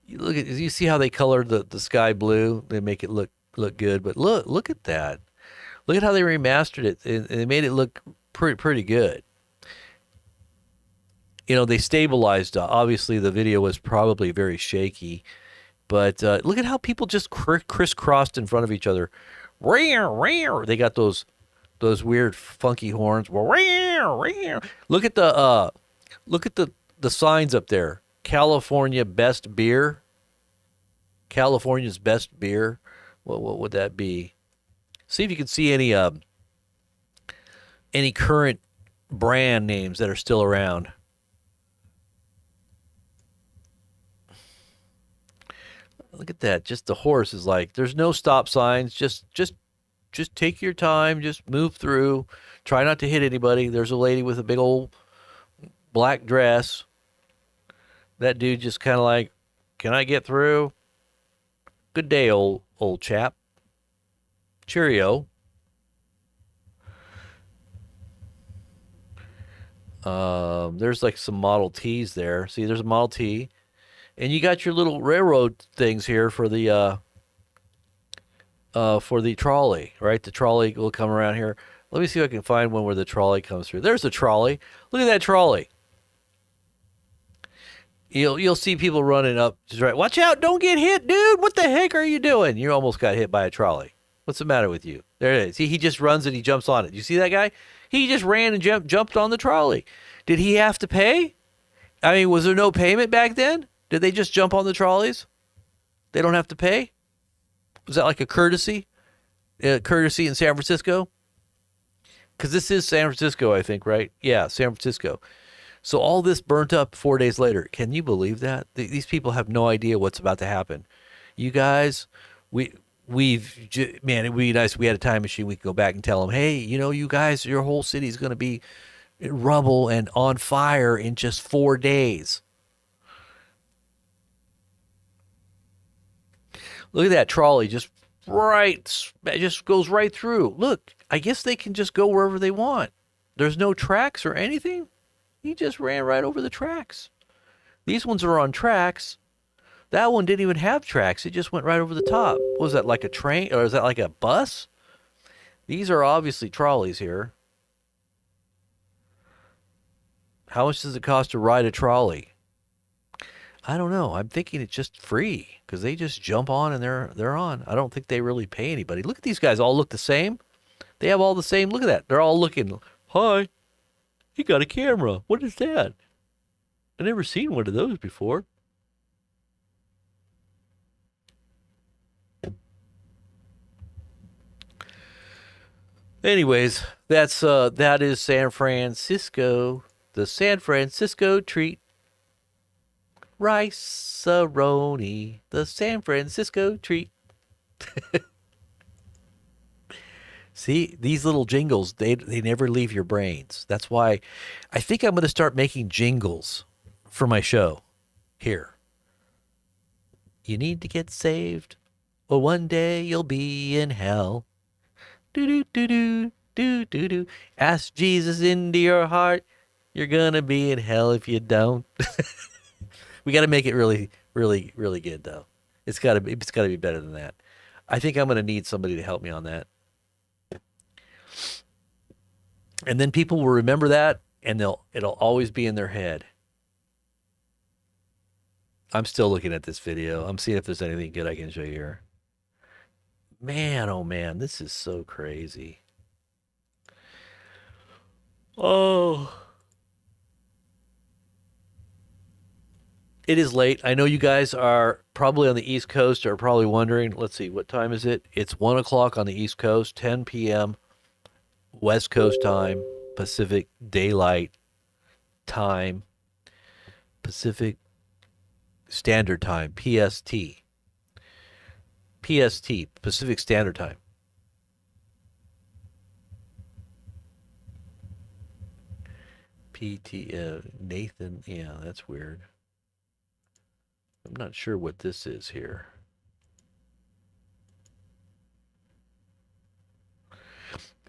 you see how they colored the sky blue? They make it look good, but look at that. Look at how they remastered it, and they made it look pretty good. You know, they stabilized. Obviously, the video was probably very shaky, but look at how people just crisscrossed in front of each other. They got those weird funky horns. Look at the signs up there. California best beer. California's best beer. What would that be? See if you can see any current brand names that are still around. Look at that. Just the horse is like, there's no stop signs. Just take your time. Just move through. Try not to hit anybody. There's a lady with a big old black dress. That dude just kind of like, can I get through? Good day, old chap. Cheerio. There's like some Model Ts there. See, there's a Model T. And you got your little railroad things here for the trolley, right? The trolley will come around here. Let me see if I can find one where the trolley comes through. There's the trolley. Look at that trolley. You'll see people running up. Just right. Watch out! Don't get hit, dude. What the heck are you doing? You almost got hit by a trolley. What's the matter with you? There it is. See, he just runs and he jumps on it. You see that guy? He just ran and jumped on the trolley. Did he have to pay? I mean, was there no payment back then? Did they just jump on the trolleys? They don't have to pay? Was that like a courtesy? Courtesy in San Francisco? Because this is San Francisco, I think, right? Yeah, San Francisco. So all this burnt up 4 days later. Can you believe that? These people have no idea what's about to happen. You guys, man, it'd be nice if we had a time machine. We could go back and tell them, hey, you guys, your whole city is going to be in rubble and on fire in just 4 days. Look at that trolley, just goes right through. Look, I guess they can just go wherever they want. There's no tracks or anything. He just ran right over the tracks. These ones are on tracks. That one didn't even have tracks. It just went right over the top. Was that like a train or is that like a bus? These are obviously trolleys here. How much does it cost to ride a trolley? I don't know. I'm thinking it's just free because they just jump on and they're on. I don't think they really pay anybody. Look at these guys. All look the same. They have all the same. Look at that. They're all looking. Hi. He got a camera. What is that? I've never seen one of those before. Anyways, that is San Francisco. The San Francisco treat. Rice-a-roni. The San Francisco treat. See, these little jingles, they never leave your brains. That's why I think I'm going to start making jingles for my show here. You need to get saved, or one day you'll be in hell. Do-do-do-do, ask Jesus into your heart. You're going to be in hell if you don't. We got to make it really, really, really good, though. It's got to be better than that. I think I'm going to need somebody to help me on that. And then people will remember that, and it'll always be in their head. I'm still looking at this video. I'm seeing if there's anything good I can show you here. Man, oh man, this is so crazy. Oh. It is late. I know you guys are probably on the East Coast are probably wondering, let's see, what time is it? It's 1 o'clock on the East Coast, 10 p.m. West Coast time, Pacific Daylight Time, Pacific Standard Time, PST. PST, Pacific Standard Time. Nathan, yeah, that's weird. I'm not sure what this is here.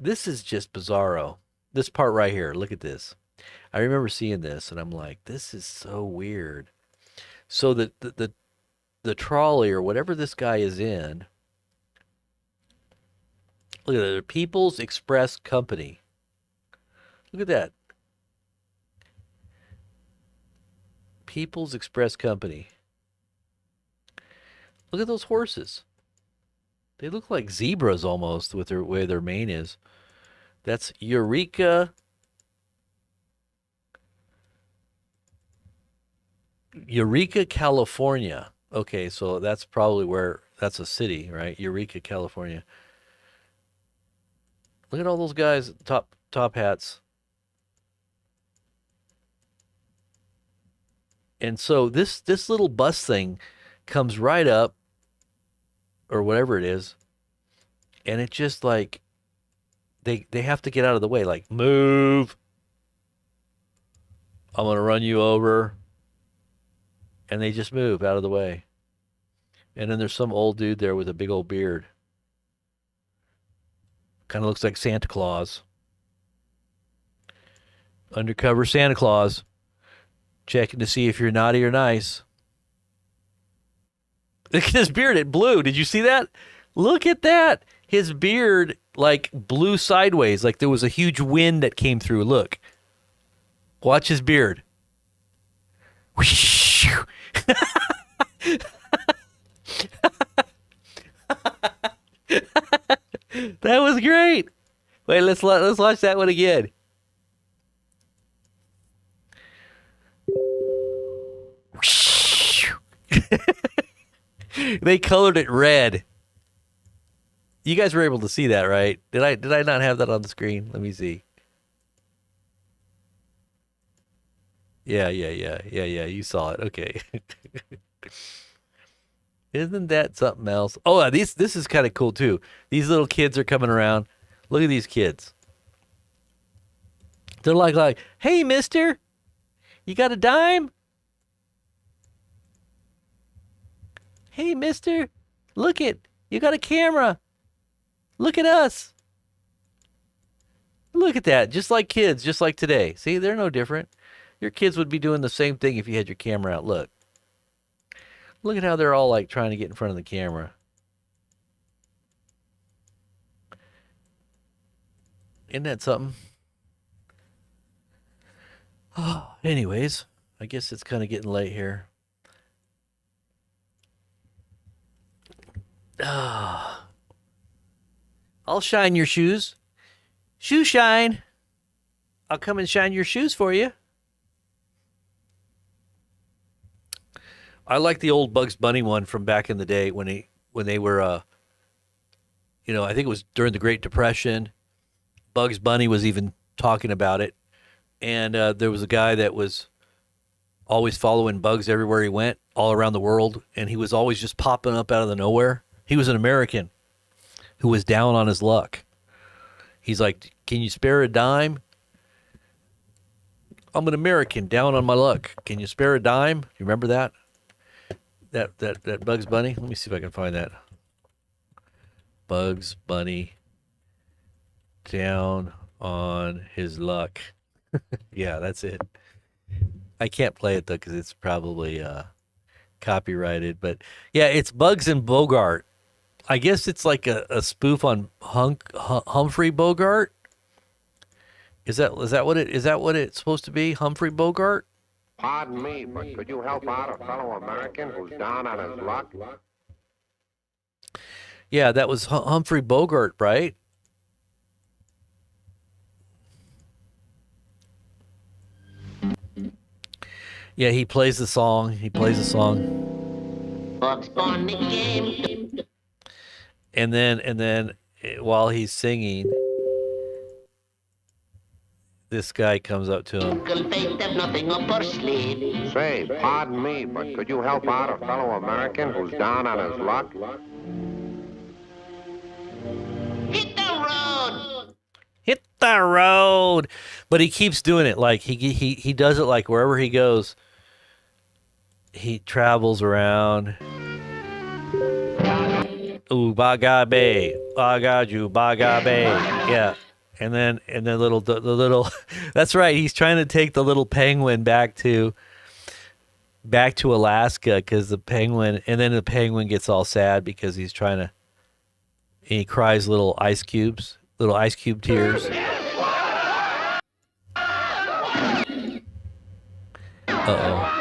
This is just bizarro. This part right here. Look at this. I remember seeing this, and I'm like, this is so weird. So the trolley or whatever this guy is in. Look at it. The People's Express Company. Look at that. People's Express Company. Look at those horses. They look like zebras almost with their way their mane is. That's Eureka. Eureka, California. Okay, so that's probably where that's a city, right? Eureka, California. Look at all those guys, top hats. And so this little bus thing comes right up, or whatever it is, and it just like they have to get out of the way, like, move. I'm gonna run you over. And they just move out of the way. And then there's some old dude there with a big old beard. Kind of looks like Santa Claus. Undercover Santa Claus. Checking to see if you're naughty or nice. Look at his beard. It blew. Did you see that? Look at that. His beard like blew sideways. Like there was a huge wind that came through. Look. Watch his beard. That was great. Wait, let's watch that one again. They colored it red. You guys were able to see that, right? Did I not have that on the screen? Let me see. Yeah. You saw it. Okay. Isn't that something else? Oh, this is kind of cool too. These little kids are coming around. Look at these kids. They're like, hey, mister, you got a dime? Hey, mister, look it. You got a camera. Look at us. Look at that. Just like kids, just like today. See, they're no different. Your kids would be doing the same thing if you had your camera out. Look. Look at how they're all like trying to get in front of the camera. Isn't that something? Oh, anyways, I guess it's kind of getting late here. I'll shine your shoes. Shoe shine. I'll come and shine your shoes for you. I like the old Bugs Bunny one from back in the day when they were, I think it was during the Great Depression. Bugs Bunny was even talking about it. And there was a guy that was always following Bugs everywhere he went, all around the world. And he was always just popping up out of the nowhere. He was an American who was down on his luck. He's like, can you spare a dime? I'm an American down on my luck. Can you spare a dime? You remember that? That Bugs Bunny? Let me see if I can find that. Bugs Bunny down on his luck. Yeah, that's it. I can't play it though because it's probably copyrighted. But yeah, it's Bugs and Bogart. I guess it's like a spoof on Humphrey Bogart. Is that what it's supposed to be? Humphrey Bogart? Pardon me, but could you help out a fellow American who's down on his luck? Yeah, that was Humphrey Bogart, right? Yeah, he plays the song. Bugs Bunny game. And then while he's singing, this guy comes up to him. Say, pardon me, but could you help out a fellow American who's down on his luck? Hit the road. Hit the road. But he keeps doing it. Like he does it like wherever he goes. He travels around. Ooh, Bagabe. Bagaju, Bagabe. Yeah. And then the little that's right, he's trying to take the little penguin back to Alaska because the penguin, and then the penguin gets all sad because he's trying to, and he cries little ice cube tears. Uh-oh.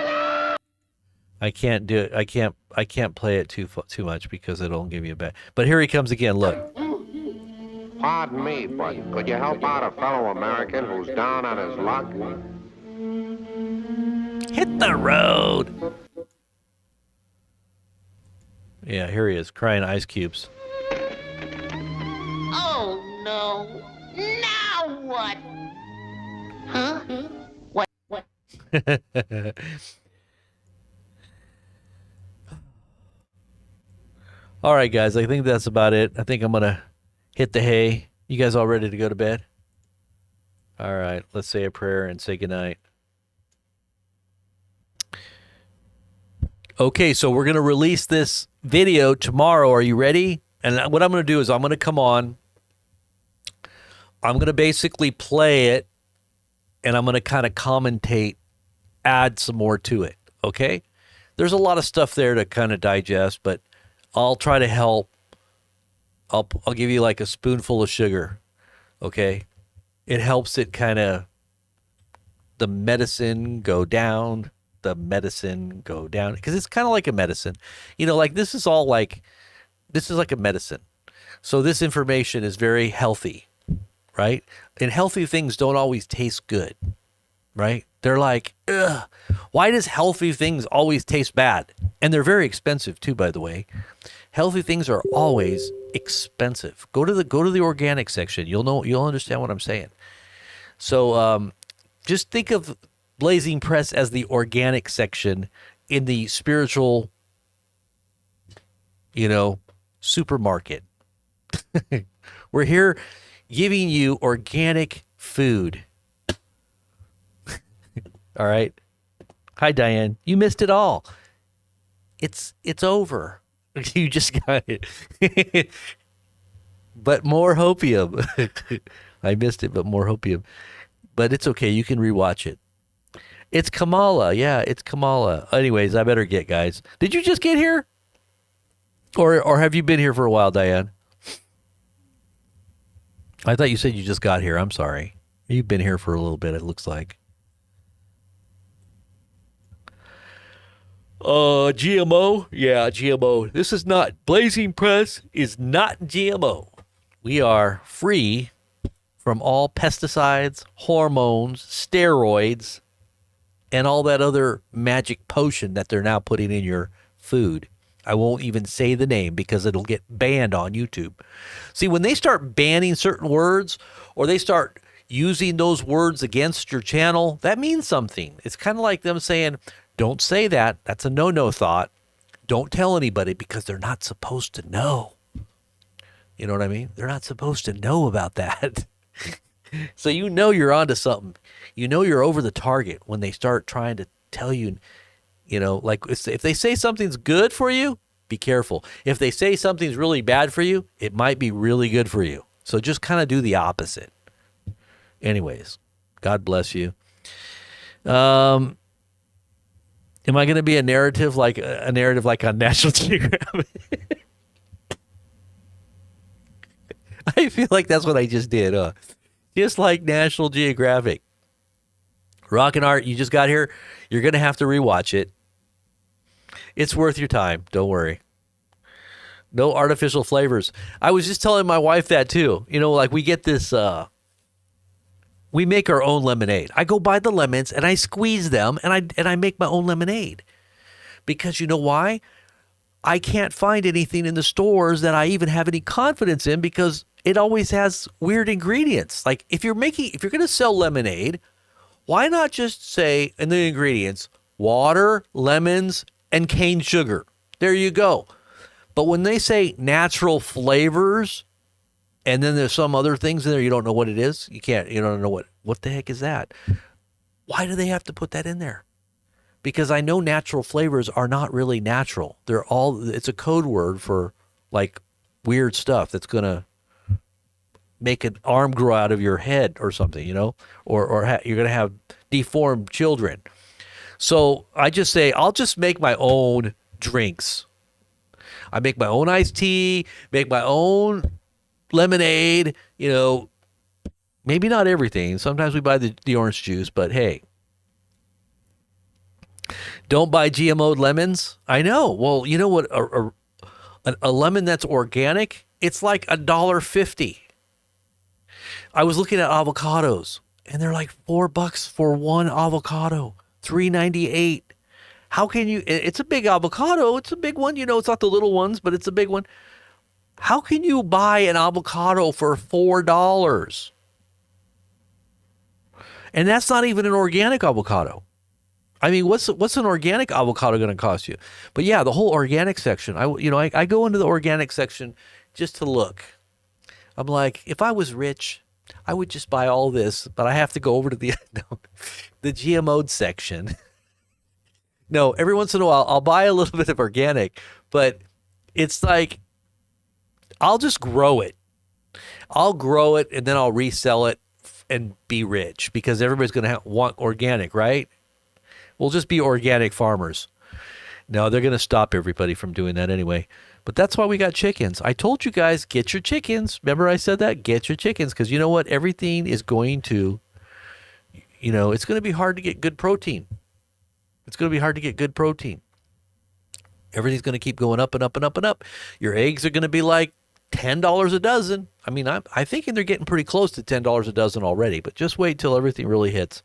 I can't do it. I can't play it too much because it'll give you a bad. But here he comes again. Look. Pardon me, but could you help out a fellow American who's down on his luck? Hit the road. Yeah, here he is, crying ice cubes. Oh no. Now what? Huh? What? All right, guys, I think that's about it. I think I'm going to hit the hay. You guys all ready to go to bed? All right, let's say a prayer and say goodnight. Okay, so we're going to release this video tomorrow. Are you ready? And what I'm going to do is I'm going to come on. I'm going to basically play it, and I'm going to kind of commentate, add some more to it, okay? There's a lot of stuff there to kind of digest, but I'll try to help. I'll give you like a spoonful of sugar, okay? It helps it kind of, the medicine go down, because it's kind of like a medicine. You know, like this is like a medicine. So this information is very healthy, right? And healthy things don't always taste good, right? They're like, ugh, why does healthy things always taste bad? And they're very expensive too, by the way. Healthy things are always expensive. Go to the organic section. You'll understand what I'm saying. So just think of Blazing Press as the organic section in the spiritual, supermarket. We're here giving you organic food. All right. Hi, Diane. You missed it all. It's over. You just got it. But more hopium. I missed it, but more hopium. But it's okay. You can rewatch it. It's Kamala. Yeah, it's Kamala. Anyways, I better get, guys. Did you just get here? Or have you been here for a while, Diane? I thought you said you just got here. I'm sorry. You've been here for a little bit, it looks like. GMO? Yeah, GMO. This is not, Blazing Press is not GMO. We are free from all pesticides, hormones, steroids, and all that other magic potion that they're now putting in your food. I won't even say the name because it'll get banned on YouTube. See, when they start banning certain words or they start using those words against your channel, that means something. It's kind of like them saying, don't say that. That's a no-no thought. Don't tell anybody because they're not supposed to know. You know what I mean? They're not supposed to know about that. So you're onto something. You're over the target when they start trying to tell you, like if they say something's good for you, be careful. If they say something's really bad for you, it might be really good for you. So just kind of do the opposite. Anyways, God bless you. Am I going to be a narrative like on National Geographic? I feel like that's what I just did, huh? Just like National Geographic. Rock and Art, you just got here. You're going to have to rewatch it. It's worth your time. Don't worry. No artificial flavors. I was just telling my wife that too. Like we get this, we make our own lemonade. I go buy the lemons and I squeeze them and I make my own lemonade. Because you know why? I can't find anything in the stores that I even have any confidence in because it always has weird ingredients. Like if you're going to sell lemonade, why not just say in the ingredients, water, lemons, and cane sugar? There you go. But when they say natural flavors, and then there's some other things in there, you don't know what it is. You don't know what the heck is that? Why do they have to put that in there? Because I know natural flavors are not really natural. It's a code word for like weird stuff that's going to make an arm grow out of your head or something, you know, or you're going to have deformed children. So I just say, I'll just make my own drinks. I make my own iced tea, make my own lemonade, you know, maybe not everything. Sometimes we buy the orange juice, but hey, don't buy GMO'd lemons. I know. Well, you know what? A lemon that's organic, it's like $1.50. I was looking at avocados, and they're like $4 for one avocado, $3.98. How can you? It's a big avocado. It's a big one. You know, it's not the little ones, but it's a big one. How can you buy an avocado for $4? And that's not even an organic avocado. I mean, what's an organic avocado going to cost you? But yeah, the whole organic section. I go into the organic section just to look. I'm like, if I was rich, I would just buy all this, but I have to go over to the GMO'd section. No, every once in a while I'll buy a little bit of organic, but it's like I'll just grow it. I'll grow it and then I'll resell it and be rich because everybody's going to want organic, right? We'll just be organic farmers. No, they're going to stop everybody from doing that anyway. But that's why we got chickens. I told you guys, get your chickens. Remember I said that? Get your chickens because you know what? Everything is going to, it's going to be hard to get good protein. It's going to be hard to get good protein. Everything's going to keep going up and up and up and up. Your eggs are going to be like $10 a dozen. I mean, I'm thinking they're getting pretty close to $10 a dozen already, but just wait till everything really hits.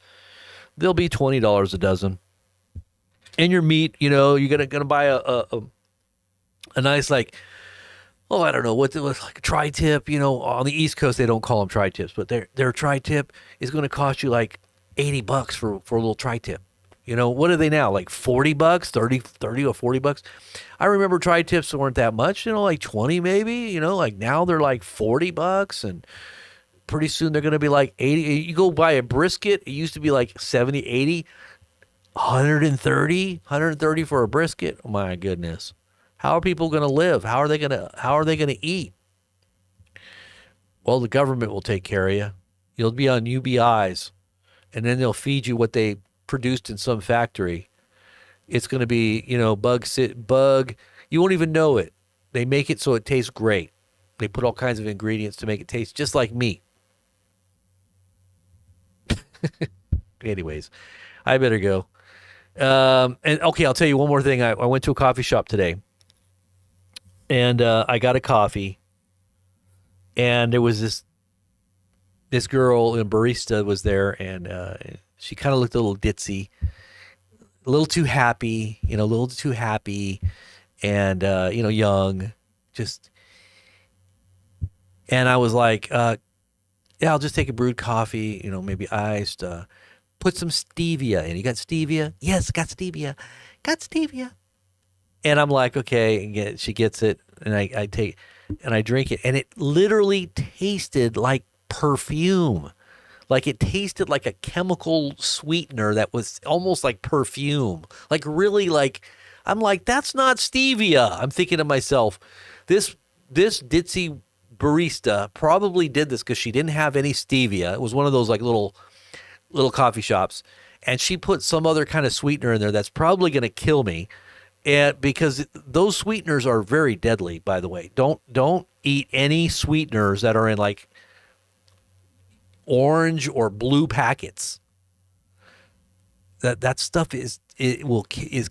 They'll be $20 a dozen. And your meat, you're gonna buy a nice I don't know what's like a tri-tip. On the East Coast they don't call them tri-tips, but their tri-tip is going to cost you like $80 for a little tri-tip. What are they now? Like $40, 30 or $40? I remember tri-tips weren't that much, like 20 maybe, like now they're like $40 and pretty soon they're going to be like 80. You go buy a brisket, it used to be like 70, 80, 130 for a brisket. Oh my goodness. How are people going to live? How are they going to eat? Well, the government will take care of you. You'll be on UBIs and then they'll feed you what they produced in some factory. It's going to be, bug. You won't even know it. They make it so it tastes great. They put all kinds of ingredients to make it taste just like meat. Anyways, I better go. And okay, I'll tell you one more thing. I went to a coffee shop today and I got a coffee and there was this girl, a barista was there and she kind of looked a little ditzy, a little too happy, and, young, just, and I was like, yeah, I'll just take a brewed coffee, maybe iced, put some stevia in. You got stevia? Yes, got stevia. And I'm like, okay, and she gets it, and I take, and I drink it, and it literally tasted like perfume. Like it tasted like a chemical sweetener that was almost like perfume. Like really I'm like, that's not stevia. I'm thinking to myself, this ditzy barista probably did this because she didn't have any stevia. It was one of those like little coffee shops. And she put some other kind of sweetener in there that's probably going to kill me. And because those sweeteners are very deadly, by the way. Don't eat any sweeteners that are in like orange or blue packets. That stuff is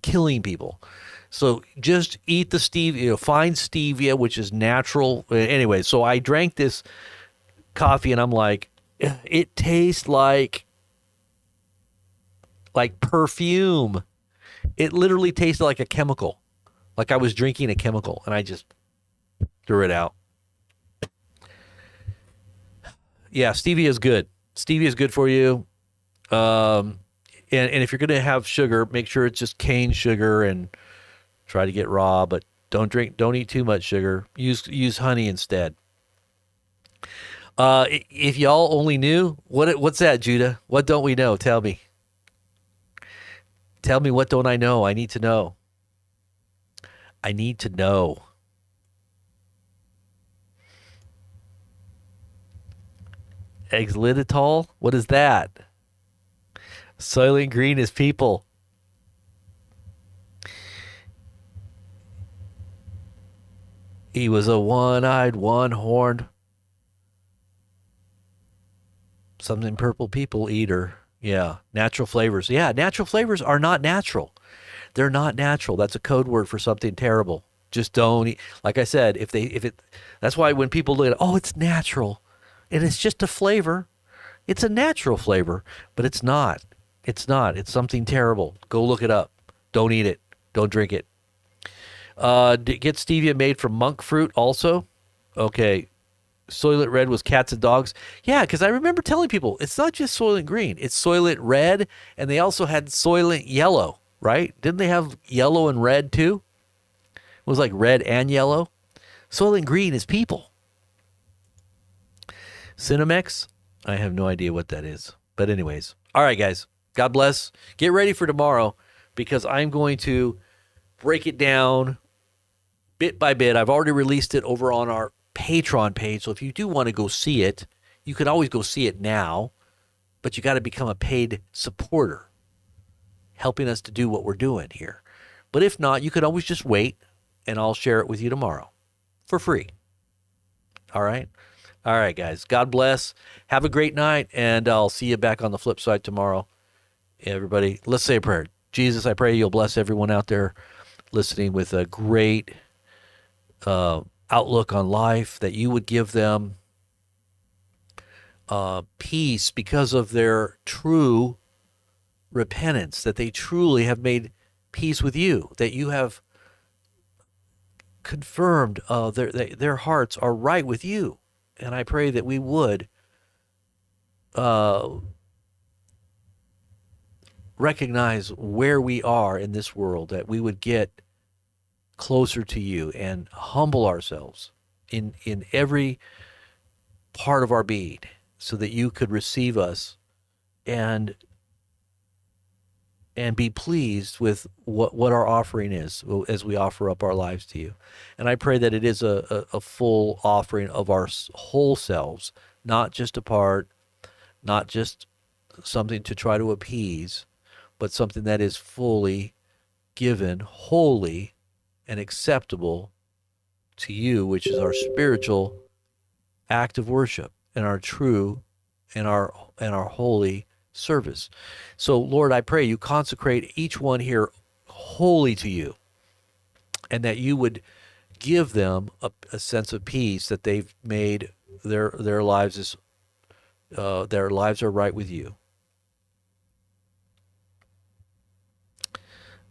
killing people. So just eat the stevia, find stevia, which is natural. Anyway, so I drank this coffee and I'm like, it tastes like perfume. It literally tasted like a chemical. Like I was drinking a chemical and I just threw it out. Yeah, stevia is good. Stevia is good for you. And if you're going to have sugar, make sure it's just cane sugar and try to get raw, but don't eat too much sugar. Use honey instead. If y'all only knew, what's that, Judah? What don't we know? Tell me. Tell me, what don't I know? I need to know. I need to know. Exlititol? What is that? Soylent Green is people. He was a one-eyed, one-horned, something purple people eater. Yeah, natural flavors. Yeah, natural flavors are not natural. They're not natural. That's a code word for something terrible. Just don't eat. Like I said, that's why when people look at it, oh, it's natural, and it's just a flavor. It's a natural flavor, but it's not. It's not. It's something terrible. Go look it up. Don't eat it. Don't drink it. Get stevia made from monk fruit also. Okay. Soylent Red was cats and dogs. Yeah, because I remember telling people it's not just Soylent Green. It's Soylent Red, and they also had Soylent Yellow, right? Didn't they have yellow and red too? It was like red and yellow. Soylent Green is people. Cinemex? I have no idea what that is. But anyways. All right, guys. God bless. Get ready for tomorrow because I'm going to break it down bit by bit. I've already released it over on our Patreon page. So if you do want to go see it, you can always go see it now, but you got to become a paid supporter, helping us to do what we're doing here. But if not, you could always just wait and I'll share it with you tomorrow for free. All right. All right, guys. God bless. Have a great night, and I'll see you back on the flip side tomorrow. Everybody, let's say a prayer. Jesus, I pray you'll bless everyone out there listening with a great outlook on life, that you would give them peace because of their true repentance, that they truly have made peace with you, that you have confirmed their hearts are right with you. And I pray that we would recognize where we are in this world, that we would get closer to you and humble ourselves in every part of our being so that you could receive us and be pleased with what our offering is as we offer up our lives to you. And I pray that it is a full offering of our whole selves, not just a part, not just something to try to appease, but something that is fully given, holy, and acceptable to you, which is our spiritual act of worship and our true and our holy service. So, Lord, I pray you consecrate each one here wholly to you, and that you would give them a sense of peace, that they've made their lives their lives are right with you.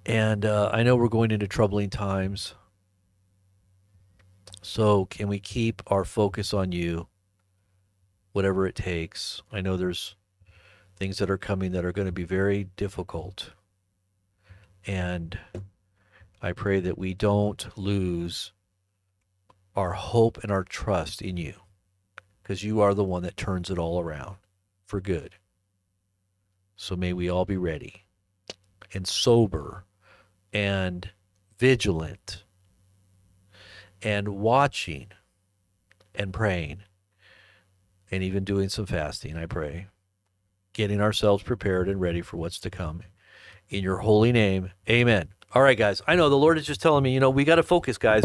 And I know we're going into troubling times. So can we keep our focus on you, whatever it takes? I know there's things that are coming that are going to be very difficult. And I pray that we don't lose our hope and our trust in you, because you are the one that turns it all around for good. So may we all be ready and sober and vigilant and watching and praying and even doing some fasting, I pray, getting ourselves prepared and ready for what's to come. In your holy name, amen. All right, guys, I know the Lord is just telling me, we got to focus, guys.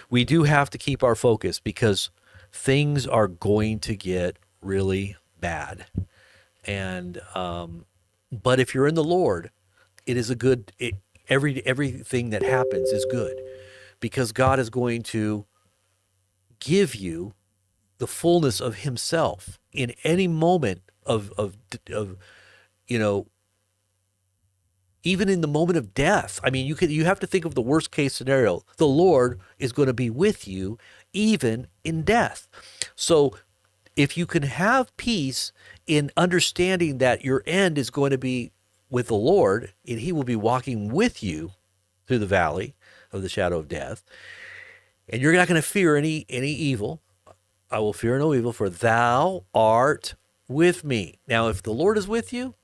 We do have to keep our focus because things are going to get really bad. And, but if you're in the Lord, it is everything that happens is good, because God is going to give you the fullness of himself in any moment of even in the moment of death. I mean, you have to think of the worst case scenario. The Lord is going to be with you even in death. So if you can have peace in understanding that your end is going to be with the Lord, and he will be walking with you through the valley of the shadow of death, and you're not going to fear any evil. I will fear no evil, for thou art with me. Now, if the Lord is with you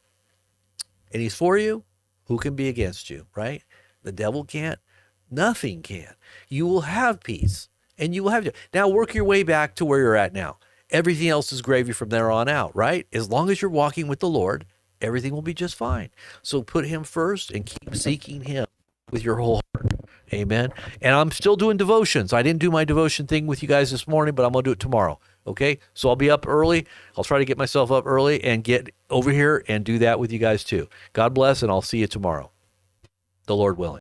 and he's for you, who can be against you, right? The devil can't. Nothing can. You will have peace, and you will have. Now, work your way back to where you're at now. everything else is gravy from there on out, right? As long as you're walking with the Lord, everything will be just fine. So put him first and keep seeking him with your whole heart. Amen. And I'm still doing devotions. I didn't do my devotion thing with you guys this morning, but I'm going to do it tomorrow. Okay. So I'll be up early. I'll try to get myself up early and get over here and do that with you guys too. God bless, and I'll see you tomorrow, the Lord willing.